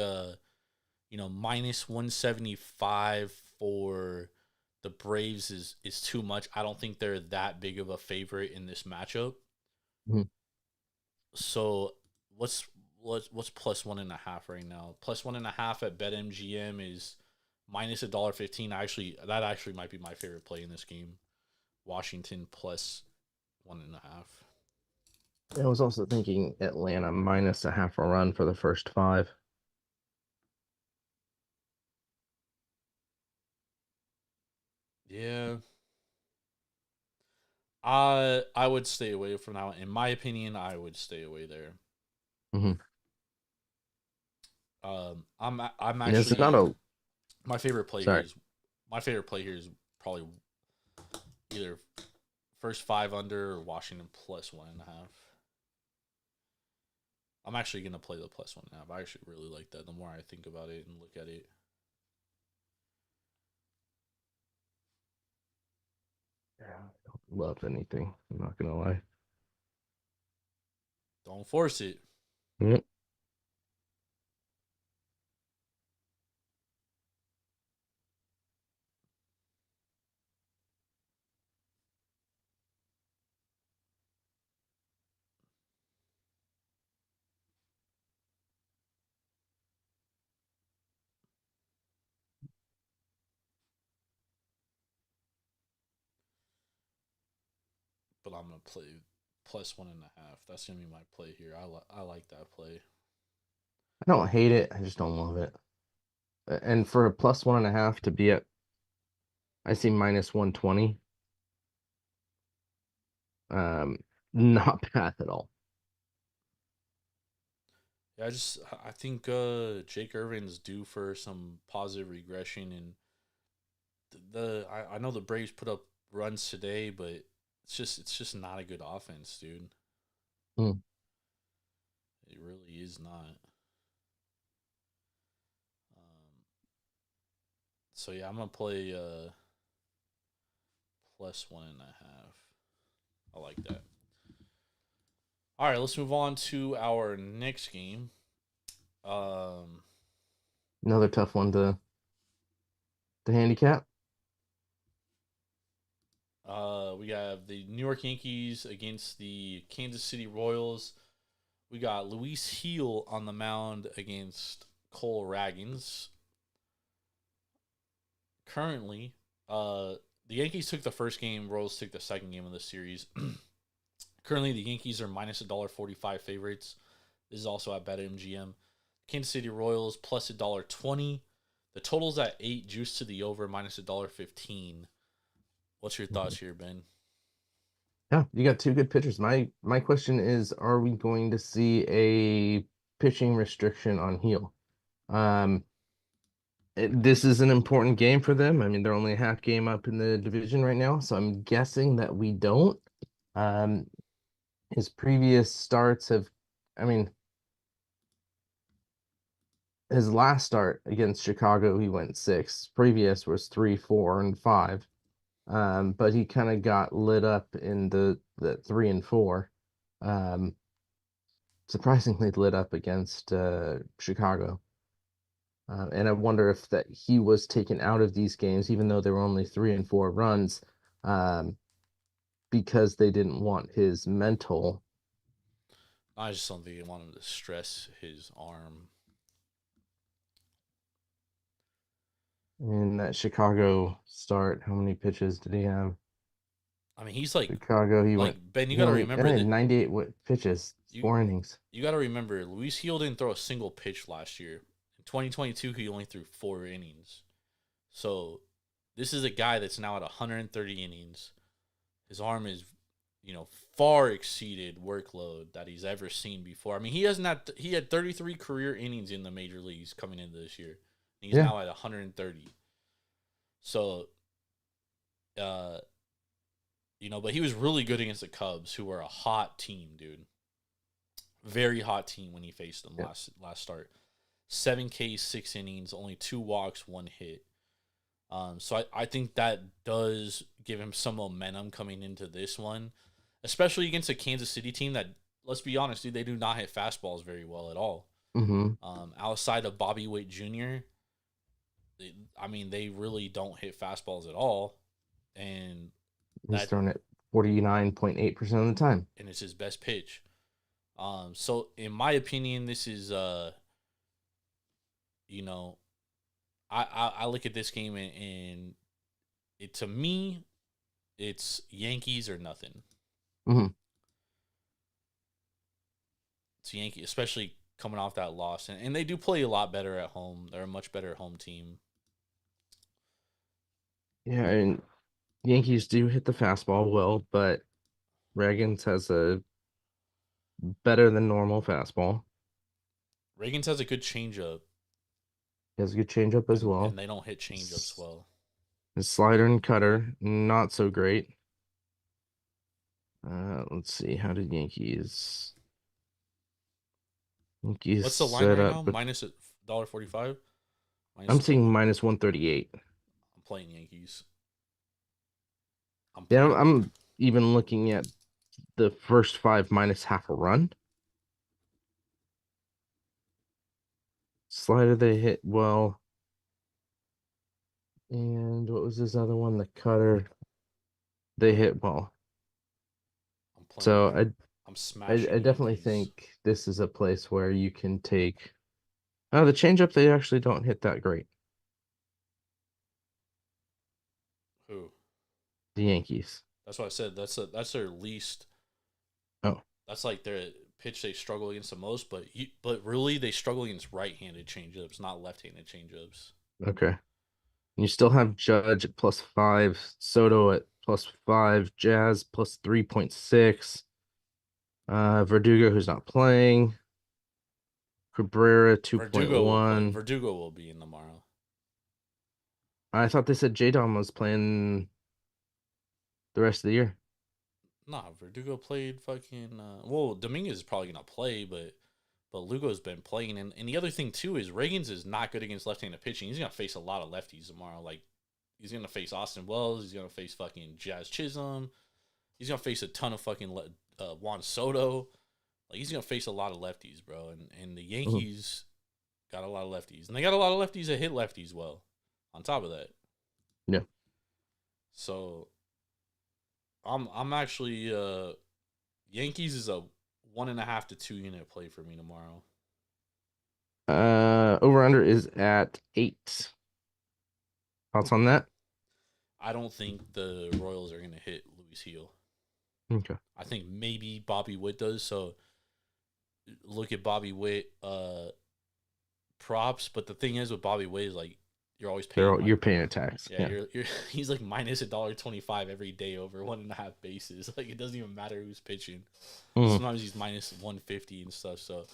[SPEAKER 3] minus 175 for the Braves is too much. I don't think they're that big of a favorite in this matchup.
[SPEAKER 4] Mm-hmm.
[SPEAKER 3] So what's plus 1.5 right now? Plus 1.5 at BetMGM is minus $1.15. That actually might be my favorite play in this game. Washington plus 1.5.
[SPEAKER 4] I was also thinking Atlanta minus a half a run for the first 5.
[SPEAKER 3] Yeah. I would stay away from that one. In my opinion, I would stay away there.
[SPEAKER 4] Mm-hmm.
[SPEAKER 3] I'm actually
[SPEAKER 4] it's not a
[SPEAKER 3] my favorite play
[SPEAKER 4] Sorry.
[SPEAKER 3] here is probably either first 5 under or Washington plus 1.5. I'm actually gonna play the plus 1.5. I actually really like that. The more I think about it and look at it.
[SPEAKER 4] Yeah, I don't love anything. I'm not gonna lie.
[SPEAKER 3] Don't force it.
[SPEAKER 4] Mm.
[SPEAKER 3] But I'm gonna play plus 1.5. That's gonna be my play here. I like that play.
[SPEAKER 4] I don't hate it. I just don't love it. And for a +1.5 to be at, I see -120. Um, Not bad at all.
[SPEAKER 3] Yeah, I think Jake Irvin's due for some positive regression, and I know the Braves put up runs today, but it's just not a good offense, dude.
[SPEAKER 4] Hmm.
[SPEAKER 3] It really is not. Um, so yeah, I'm gonna play +1.5. I like that. All right, let's move on to our next game. Um,
[SPEAKER 4] Another tough one to handicap.
[SPEAKER 3] we have the New York Yankees against the Kansas City Royals. We got Luis Heel on the mound against Cole Raggins. Currently, the Yankees took the first game, Royals took the second game of the series. Currently, the Yankees are -$1.45 favorites. This is also at BetMGM. Kansas City Royals plus $1.20. The total's at 8, juice to the over, -$1.15. What's your thoughts here, Ben?
[SPEAKER 4] Yeah, you got two good pitchers. My question is, are we going to see a pitching restriction on Heel? Um, this is an important game for them. I mean, they're only a half game up in the division right now, so I'm guessing that we don't. Um, his previous starts have, I mean, his last start against Chicago, he went 6. Previous was 3, 4, and 5. But he kind of got lit up in the 3 and 4. Um, Surprisingly lit up against Chicago. And I wonder if that he was taken out of these games, even though they were only 3 and 4 runs, um, because they didn't want his mental.
[SPEAKER 3] I just don't think they want him to stress his arm.
[SPEAKER 4] In that Chicago start. How many pitches did he have?
[SPEAKER 3] I mean, he's like
[SPEAKER 4] Chicago,
[SPEAKER 3] Ben. You
[SPEAKER 4] he
[SPEAKER 3] got to
[SPEAKER 4] only
[SPEAKER 3] remember that
[SPEAKER 4] 98 pitches,
[SPEAKER 3] you
[SPEAKER 4] 4 innings.
[SPEAKER 3] you got to remember Luis Heel didn't throw a single pitch last year. In 2022, he only threw 4 innings. So this is a guy that's now at 130 innings. His arm is, far exceeded workload that he's ever seen before. I mean, he had 33 career innings in the major leagues coming into this year. He's
[SPEAKER 4] Yeah,
[SPEAKER 3] now at 130. So, uh, but he was really good against the Cubs, who were a hot team, dude. Very hot team when he faced them
[SPEAKER 4] yeah.
[SPEAKER 3] last start. 7 Ks, 6 innings, only 2 walks, 1 hit. So I think that does give him some momentum coming into this one, especially against a Kansas City team that, let's be honest, dude, they do not hit fastballs very well at all.
[SPEAKER 4] Mm-hmm.
[SPEAKER 3] Outside of Bobby Witt Jr., they really don't hit fastballs at all, and
[SPEAKER 4] He's thrown it 49.8% of the time.
[SPEAKER 3] and it's his best pitch. So in my opinion, this is you know, I look at this game and it, to me, it's Yankees or nothing.
[SPEAKER 4] Mm-hmm.
[SPEAKER 3] It's Yankee, especially coming off that loss, and they do play a lot better at home. They're a much better home team.
[SPEAKER 4] Yeah, and Yankees do hit the fastball well, but Ragans has a better than normal fastball.
[SPEAKER 3] Reagan's has a good changeup,
[SPEAKER 4] He has a good changeup as
[SPEAKER 3] and
[SPEAKER 4] well.
[SPEAKER 3] they don't hit changeups well.
[SPEAKER 4] His slider and cutter, not so great. Let's see. How did Yankees
[SPEAKER 3] What's the line
[SPEAKER 4] set
[SPEAKER 3] right
[SPEAKER 4] up?
[SPEAKER 3] now?
[SPEAKER 4] But
[SPEAKER 3] Minus $1.45.
[SPEAKER 4] I'm
[SPEAKER 3] Minus.
[SPEAKER 4] seeing -138.
[SPEAKER 3] I'm playing Yankees. I'm
[SPEAKER 4] Yeah,
[SPEAKER 3] playing.
[SPEAKER 4] I'm even looking at the first 5 minus half a run. Slider they hit well. And what was this other one? The cutter. They hit well.
[SPEAKER 3] I'm playing.
[SPEAKER 4] So
[SPEAKER 3] I'm
[SPEAKER 4] I
[SPEAKER 3] smashing
[SPEAKER 4] definitely
[SPEAKER 3] Yankees.
[SPEAKER 4] think this is a place where you can take. Oh, the changeup they actually don't hit that great.
[SPEAKER 3] Who?
[SPEAKER 4] The Yankees.
[SPEAKER 3] That's what I said. That's their least.
[SPEAKER 4] Oh,
[SPEAKER 3] That's like their pitch they struggle against the most, but really they struggle against right-handed changeups, not left-handed changeups.
[SPEAKER 4] Okay. And you still have Judge at +5, Soto at +5, Jazz +3.6, Verdugo who's not playing, Cabrera 2.1.
[SPEAKER 3] Verdugo will be in tomorrow.
[SPEAKER 4] I thought they said J-Dom was playing the rest of the year.
[SPEAKER 3] Nah, Verdugo played fucking. Well, Dominguez is probably gonna play, but Lugo's been playing, and the other thing too is Reagans is not good against left-handed pitching. He's gonna face a lot of lefties tomorrow. Like he's gonna face Austin Wells. He's gonna face fucking Jazz Chisholm. He's gonna face a ton of fucking Juan Soto. Like he's gonna face a lot of lefties, bro. And the Yankees got a lot of lefties, and they got a lot of lefties that hit lefties well. On top of that,
[SPEAKER 4] yeah.
[SPEAKER 3] So I'm actually Yankees is a 1.5 to 2 unit play for me tomorrow.
[SPEAKER 4] Over under is at 8. Thoughts on that?
[SPEAKER 3] I don't think the Royals are gonna hit Luis Heel.
[SPEAKER 4] Okay.
[SPEAKER 3] I think maybe Bobby Witt does. So look at Bobby Witt props, but the thing is with Bobby Witt is like you're always paying.
[SPEAKER 4] You're paying a tax.
[SPEAKER 3] Yeah, you're he's like minus $1.25 every day over 1.5 bases. Like it doesn't even matter who's pitching. Sometimes he's minus 150 and stuff. So,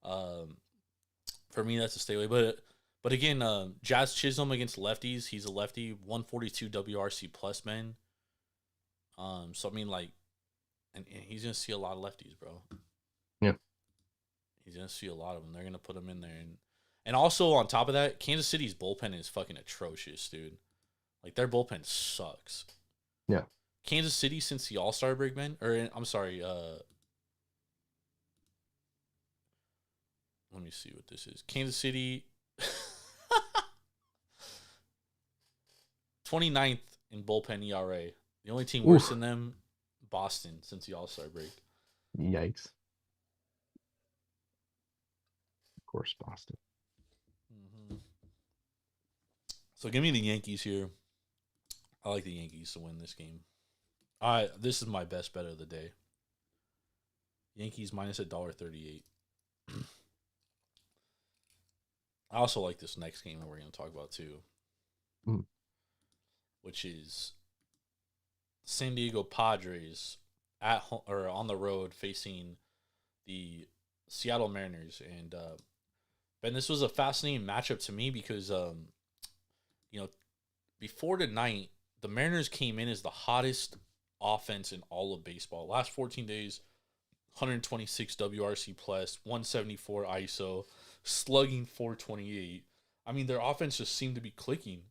[SPEAKER 3] for me that's a stay away. But again, Jazz Chisholm against lefties. He's a lefty, 142 WRC plus man. So I mean like, and he's gonna see a lot of lefties, bro.
[SPEAKER 4] Yeah,
[SPEAKER 3] he's gonna see a lot of them. They're gonna put him in there And also on top of that, Kansas City's bullpen is fucking atrocious, dude. Like their bullpen sucks.
[SPEAKER 4] Yeah.
[SPEAKER 3] Kansas City since the All-Star break, man. Or I'm sorry, let me see what this is. Kansas City 29th in bullpen ERA. The only team worse than them, Boston, since the All-Star break.
[SPEAKER 4] Yikes. Of course, Boston.
[SPEAKER 3] So give me the Yankees here. I like the Yankees to win this game. This is my best bet of the day. Yankees minus $1.38. I also like this next game that we're going to talk about too, which is San Diego Padres at home or on the road facing the Seattle Mariners. And Ben, this was a fascinating matchup to me because before tonight, the Mariners came in as the hottest offense in all of baseball. Last 14 days, 126 WRC plus, 174 ISO, slugging 428. I mean, their offense just seemed to be clicking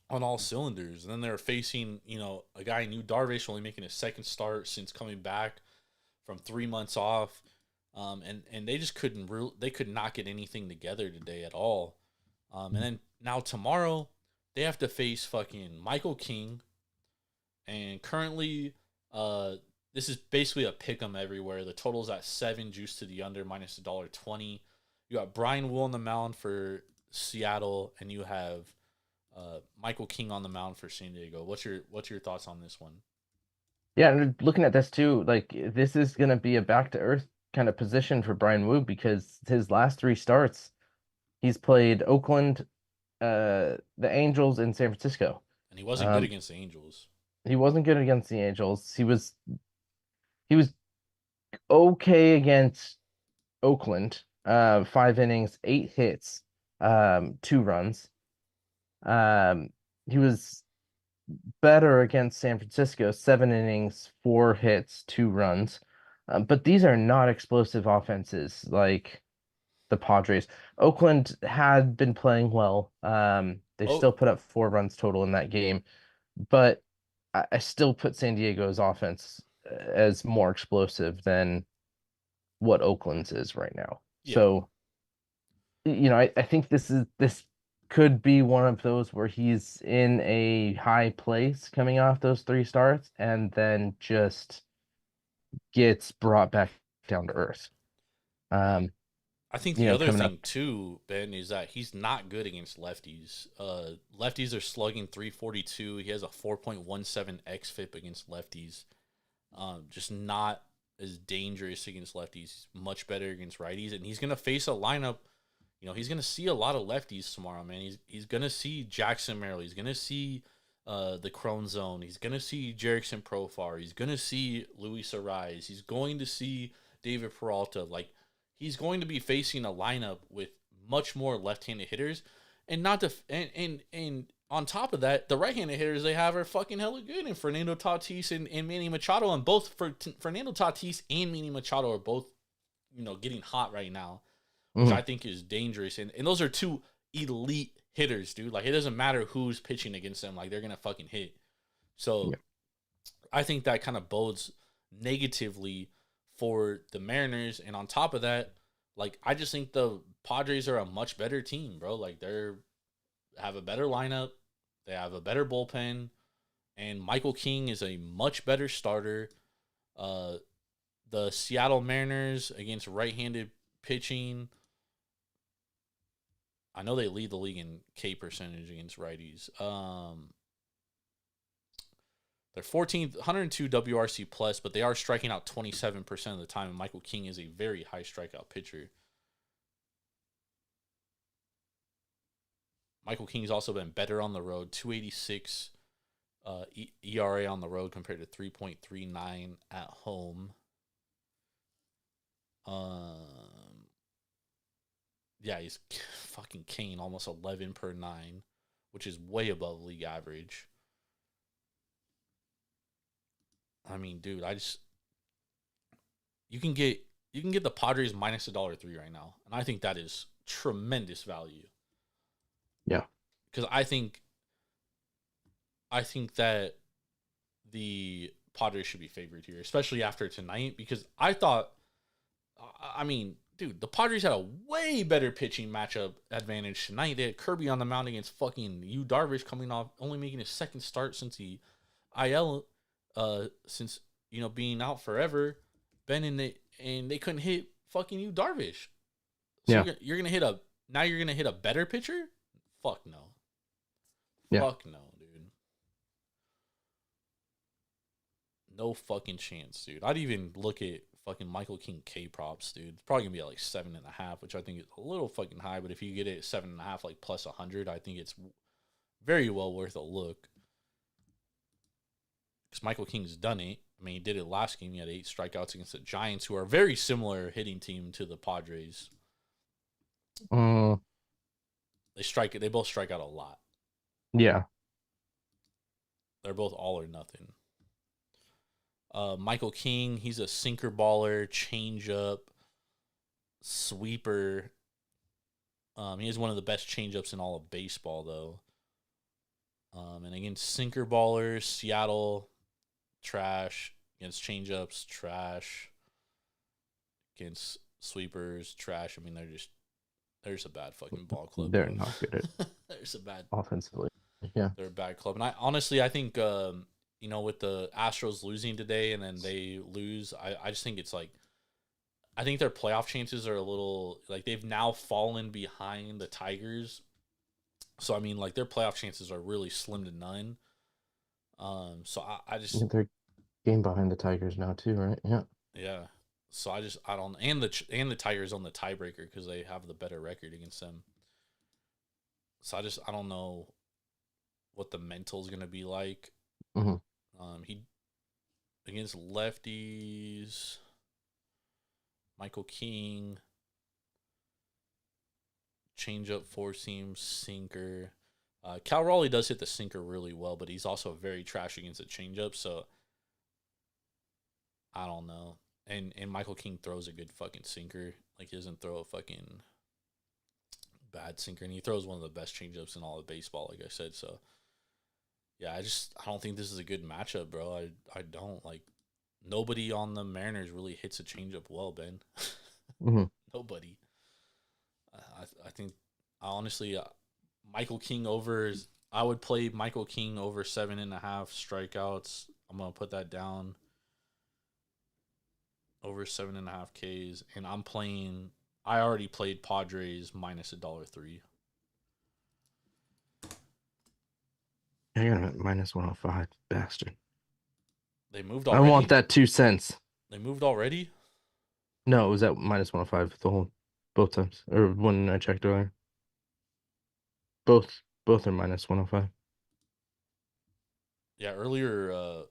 [SPEAKER 3] on all cylinders. And then they're facing, a guy, Yu Darvish, only making his second start since coming back from 3 months off. And they just they could not get anything together today at all. And then now tomorrow, they have to face fucking Michael King. And currently, this is basically a pick 'em everywhere. The total's at 7, juice to the under, minus $1.20. You got Brian Wool on the mound for Seattle, and you have Michael King on the mound for San Diego. What's your thoughts on this one?
[SPEAKER 4] Yeah, and looking at this too, like this is gonna be a back to earth kind of position for Brian Wu because his last 3 starts, he's played Oakland, the Angels, and San Francisco.
[SPEAKER 3] And he wasn't good against the Angels.
[SPEAKER 4] He wasn't good against the Angels. He was okay against Oakland. 5 innings, 8 hits, 2 runs. He was better against San Francisco, 7 innings, 4 hits, 2 runs. But these are not explosive offenses like the Padres. Oakland had been playing well. They still put up 4 runs total in that game, but I still put San Diego's offense as more explosive than what Oakland's is right now. Yeah. So, I think this could be one of those where he's in a high place coming off those 3 starts and then just gets brought back down to earth.
[SPEAKER 3] I think the other thing too, Ben, is that he's not good against lefties. Lefties are slugging 342. He has a 4.17 xFIP against lefties. Just not is dangerous against lefties. He's much better against righties, and he's gonna face a lineup. He's gonna see a lot of lefties tomorrow, man. He's gonna see Jackson Merrill. He's gonna see the Crone Zone. He's gonna see Jerickson Profar. He's gonna see Luis Ariz. He's going to see David Peralta. Like, he's going to be facing a lineup with much more left-handed hitters, and not to and on top of that, the right-handed hitters they have are fucking hella good. And Fernando Tatis and Manny Machado, and both Fernando Tatis and Manny Machado are both, getting hot right now, which I think is dangerous. And those are two elite hitters, dude. Like, it doesn't matter who's pitching against them. Like, they're going to fucking hit. So I think that kind of bodes negatively for the Mariners. And on top of that, like, I just think the Padres are a much better team, bro. Like, have a better lineup. They have a better bullpen. And Michael King is a much better starter. The Seattle Mariners against right-handed pitching, I know they lead the league in K percentage against righties. They're 14th, 102 WRC plus, but they are striking out 27% of the time. And Michael King is a very high strikeout pitcher. Michael King's also been better on the road, 2.86 ERA on the road compared to 3.39 at home. Yeah, he's fucking Kane, almost 11 per 9, which is way above league average. I mean, dude, you can get the Padres minus $1.03 right now, and I think that is tremendous value.
[SPEAKER 4] Yeah,
[SPEAKER 3] because I think that the Padres should be favored here, especially after tonight. Because I mean, dude, the Padres had a way better pitching matchup advantage tonight. They had Kirby on the mound against fucking Yu Darvish, coming off only making his second start since the IL, since being out forever. And they couldn't hit fucking Yu Darvish. So you're gonna hit a better pitcher? Fuck no.
[SPEAKER 4] Yeah.
[SPEAKER 3] Fuck no, dude. No fucking chance, dude. I'd even look at fucking Michael King K props, dude. It's probably gonna be at like 7.5, which I think is a little fucking high. But if you get it at 7.5, like plus 100, I think it's very well worth a look. Because Michael King's done it. I mean, he did it last game. He had 8 strikeouts against the Giants, who are a very similar hitting team to the Padres. They both strike out a lot.
[SPEAKER 4] Yeah.
[SPEAKER 3] They're both all or nothing. Michael King, he's a sinker baller, changeup, sweeper. He has one of the best changeups in all of baseball, though. And against sinker ballers, Seattle, trash. Against changeups, trash. Against sweepers, trash. I mean, they're just a bad fucking ball club.
[SPEAKER 4] They're not good at
[SPEAKER 3] There's a bad
[SPEAKER 4] offensively. Yeah.
[SPEAKER 3] They're a bad club. And I think with the Astros losing today and then they lose, I just think it's like, I think their playoff chances are a little, like, they've now fallen behind the Tigers. So, I mean, like, their playoff chances are really slim to none. So I just...
[SPEAKER 4] They're game behind the Tigers now too, right? Yeah.
[SPEAKER 3] Yeah. So I don't... And the Tigers on the tiebreaker because they have the better record against them. So I don't know what the mental is going to be like.
[SPEAKER 4] Mm-hmm.
[SPEAKER 3] He against lefties, Michael King, changeup, four seam, sinker. Cal Raleigh does hit the sinker really well, but he's also very trash against the changeup. So I don't know. And Michael King throws a good fucking sinker. Like, he doesn't throw a fucking bad sinker, and he throws one of the best changeups in all of baseball, like I said. So yeah, I don't think this is a good matchup, bro. I don't. Like, nobody on the Mariners really hits a changeup well, Ben.
[SPEAKER 4] Mm-hmm.
[SPEAKER 3] Nobody. I think, honestly, Michael King I would play Michael King over 7.5 strikeouts. I'm going to put that down. Over 7.5 Ks. And I already played Padres minus $1.03.
[SPEAKER 4] I got him at minus 105, bastard.
[SPEAKER 3] They moved already.
[SPEAKER 4] I want that 2 cents.
[SPEAKER 3] They moved already?
[SPEAKER 4] No, it was at -105 both times, or when I checked earlier. Both are -105.
[SPEAKER 3] Yeah, earlier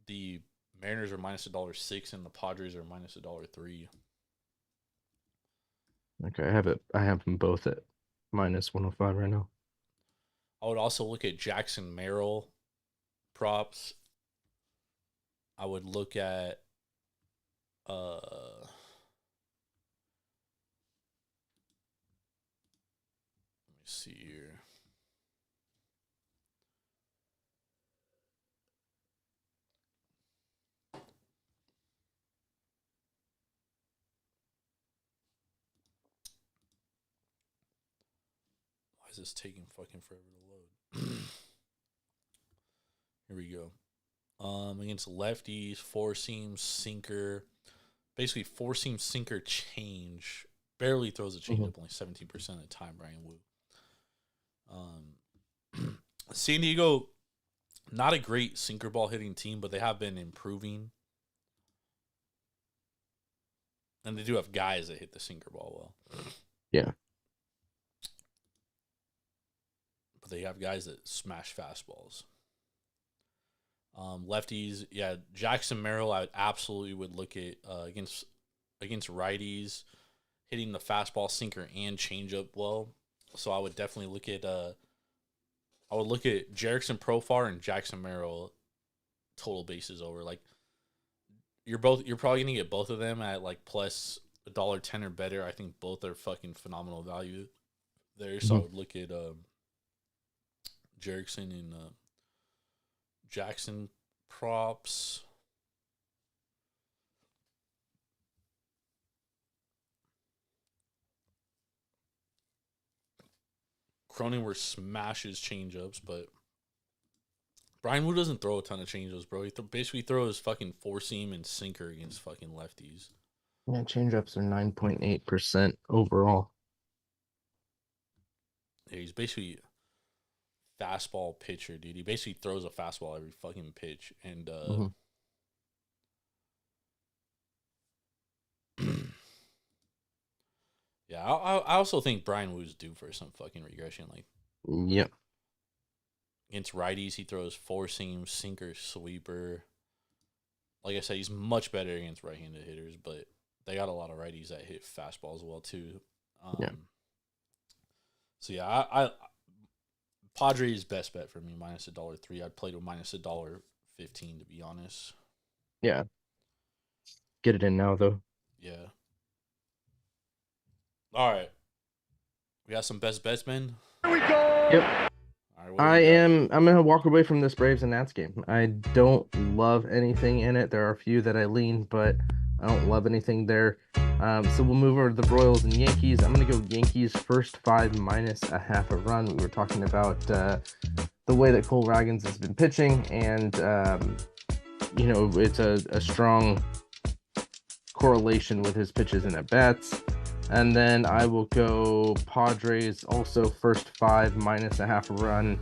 [SPEAKER 3] the Mariners are -$1.06 and the Padres are -$1.03.
[SPEAKER 4] Okay, I have them both at -105 right now.
[SPEAKER 3] I would also look at Jackson Merrill props. I would look at let me see here. Why is this taking fucking forever to load? Here we go. Against lefties, four seam sinker, basically four seam sinker change. Barely throws a changeup, only 17% of the time. Brian Wu. San Diego, not a great sinker ball hitting team, but they have been improving, and they do have guys that hit the sinker ball well.
[SPEAKER 4] Yeah.
[SPEAKER 3] But they have guys that smash fastballs. Lefties, yeah, Jackson Merrill, I absolutely would look at against righties, hitting the fastball, sinker, and changeup well. So I would definitely look at Jerickson Profar and Jackson Merrill total bases over. Like you're probably gonna get both of them at like plus $1.10 or better. I think both are fucking phenomenal value there. So I would look at Jerickson and Jackson props. Cronenworth smashes changeups, but Brian Wu doesn't throw a ton of changeups, bro. He basically throws fucking four seam and sinker against fucking lefties.
[SPEAKER 4] Yeah, changeups are 9.8% overall.
[SPEAKER 3] Yeah, he's basically fastball pitcher, dude. He basically throws a fastball every fucking pitch, and yeah, I also think Brian Wu's due for some fucking regression. Like,
[SPEAKER 4] yep.
[SPEAKER 3] Against righties, he throws four seam, sinker, sweeper. Like I said, he's much better against right-handed hitters, but they got a lot of righties that hit fastballs well too.
[SPEAKER 4] Yeah.
[SPEAKER 3] So yeah, I Padres best bet for me -$1.03. I'd play to -$1.15 to be honest.
[SPEAKER 4] Yeah. Get it in now though.
[SPEAKER 3] Yeah. All right. We got some best bets, man.
[SPEAKER 4] Here we go. Yep.
[SPEAKER 3] All right,
[SPEAKER 4] I'm gonna walk away from this Braves and Nats game. I don't love anything in it. There are a few that I lean, but I don't love anything there. So we'll move over to the Royals and Yankees. I'm gonna go Yankees first 5 -0.5 a run. We were talking about the way that Cole Ragans has been pitching, and it's a strong correlation with his pitches and at bats. And then I will go Padres also first 5 -0.5 a run.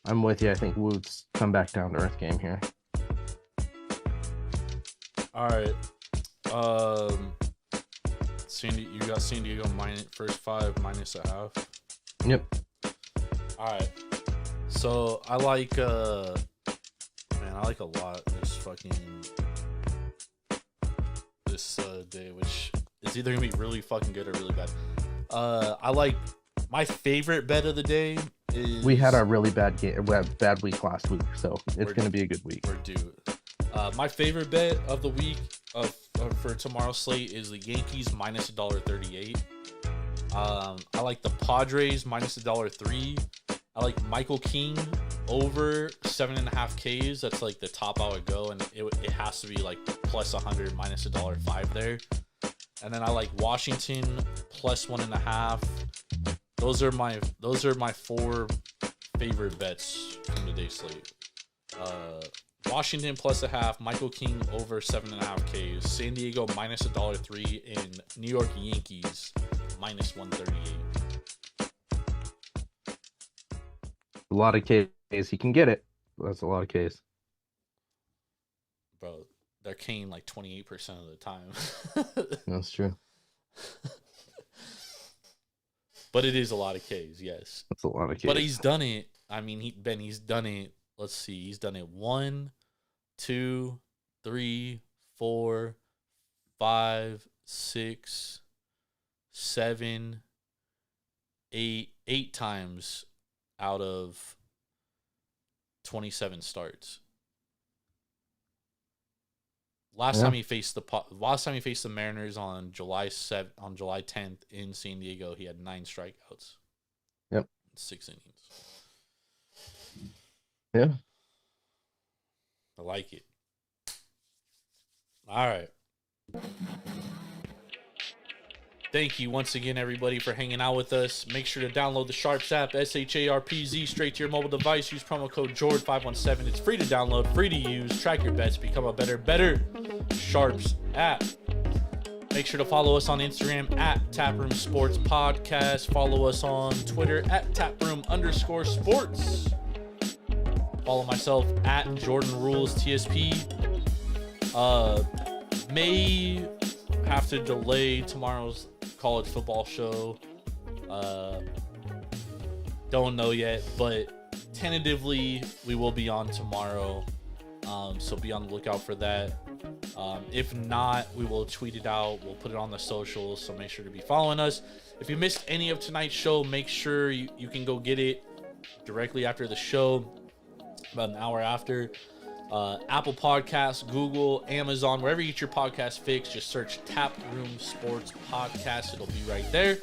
[SPEAKER 4] I'm with you. I think Woods come back down to earth game here.
[SPEAKER 3] All right. You got San Diego first 5 -0.5.
[SPEAKER 4] Yep.
[SPEAKER 3] All right. So I like I like a lot this day, which is either gonna be really fucking good or really bad. I like my favorite bet of the day is
[SPEAKER 4] we had our really bad week last week, so it's gonna be a good week.
[SPEAKER 3] We're due. My favorite bet of the week for tomorrow's slate is the Yankees -$1.38. I like the Padres -$1.03. I like Michael King over 7.5 Ks. That's like the top I would go, and it has to be like plus 100 -$1.05 there. And then I like Washington plus 1.5. Those are my 4 favorite bets from today's slate. Washington plus 0.5, Michael King over 7.5 Ks, San Diego -$1.03, and New York Yankees -138.
[SPEAKER 4] A lot of Ks. He can get it. That's a lot of Ks.
[SPEAKER 3] Bro, they're Kane like 28% of the time.
[SPEAKER 4] That's true.
[SPEAKER 3] But it is a lot of Ks, yes.
[SPEAKER 4] That's a lot of Ks.
[SPEAKER 3] But he's done it. I mean, he's done it. Let's see. He's done it 1, 2, 3, 4, 5, 6, 7, 8 times out of 27 starts. Last time he faced the Mariners on July 10th in San Diego, he had 9 strikeouts.
[SPEAKER 4] Yep.
[SPEAKER 3] 6 innings.
[SPEAKER 4] Yeah.
[SPEAKER 3] I like it. All right. Thank you once again, everybody, for hanging out with us. Make sure to download the Sharps app, SHARPZ, straight to your mobile device. Use promo code JORD517. It's free to download, free to use. Track your bets. Become a better Sharps app. Make sure to follow us on Instagram at Taproom Sports Podcast. Follow us on Twitter at Taproom_sports. Follow myself at Jordan Rules TSP. May have to delay tomorrow's college football show. Don't know yet, but tentatively we will be on tomorrow. So be on the lookout for that. If not, we will tweet it out. We'll put it on the socials, so make sure to be following us. If you missed any of tonight's show, make sure you can go get it directly after the show, about an hour after. Apple Podcasts, Google, Amazon, wherever you get your podcast fix, just search Tap Room Sports Podcast. It'll be right there.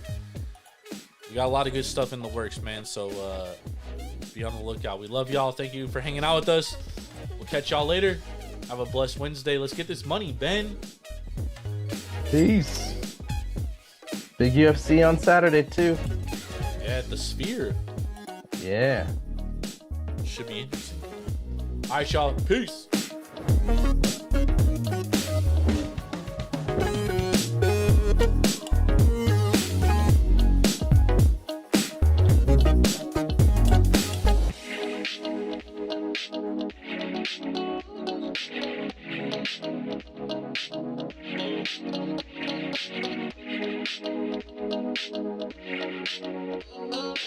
[SPEAKER 3] We got a lot of good stuff in the works, man, so be on the lookout. We love y'all. Thank you for hanging out with us. We'll catch y'all later. Have a blessed Wednesday. Let's get this money, Ben.
[SPEAKER 4] Peace. Big UFC on Saturday, too.
[SPEAKER 3] Yeah, at the Sphere.
[SPEAKER 4] Yeah.
[SPEAKER 3] Should be interesting. All right, y'all. Peace.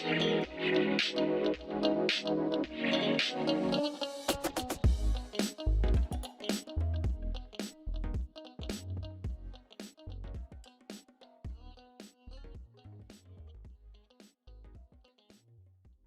[SPEAKER 1] Thank you.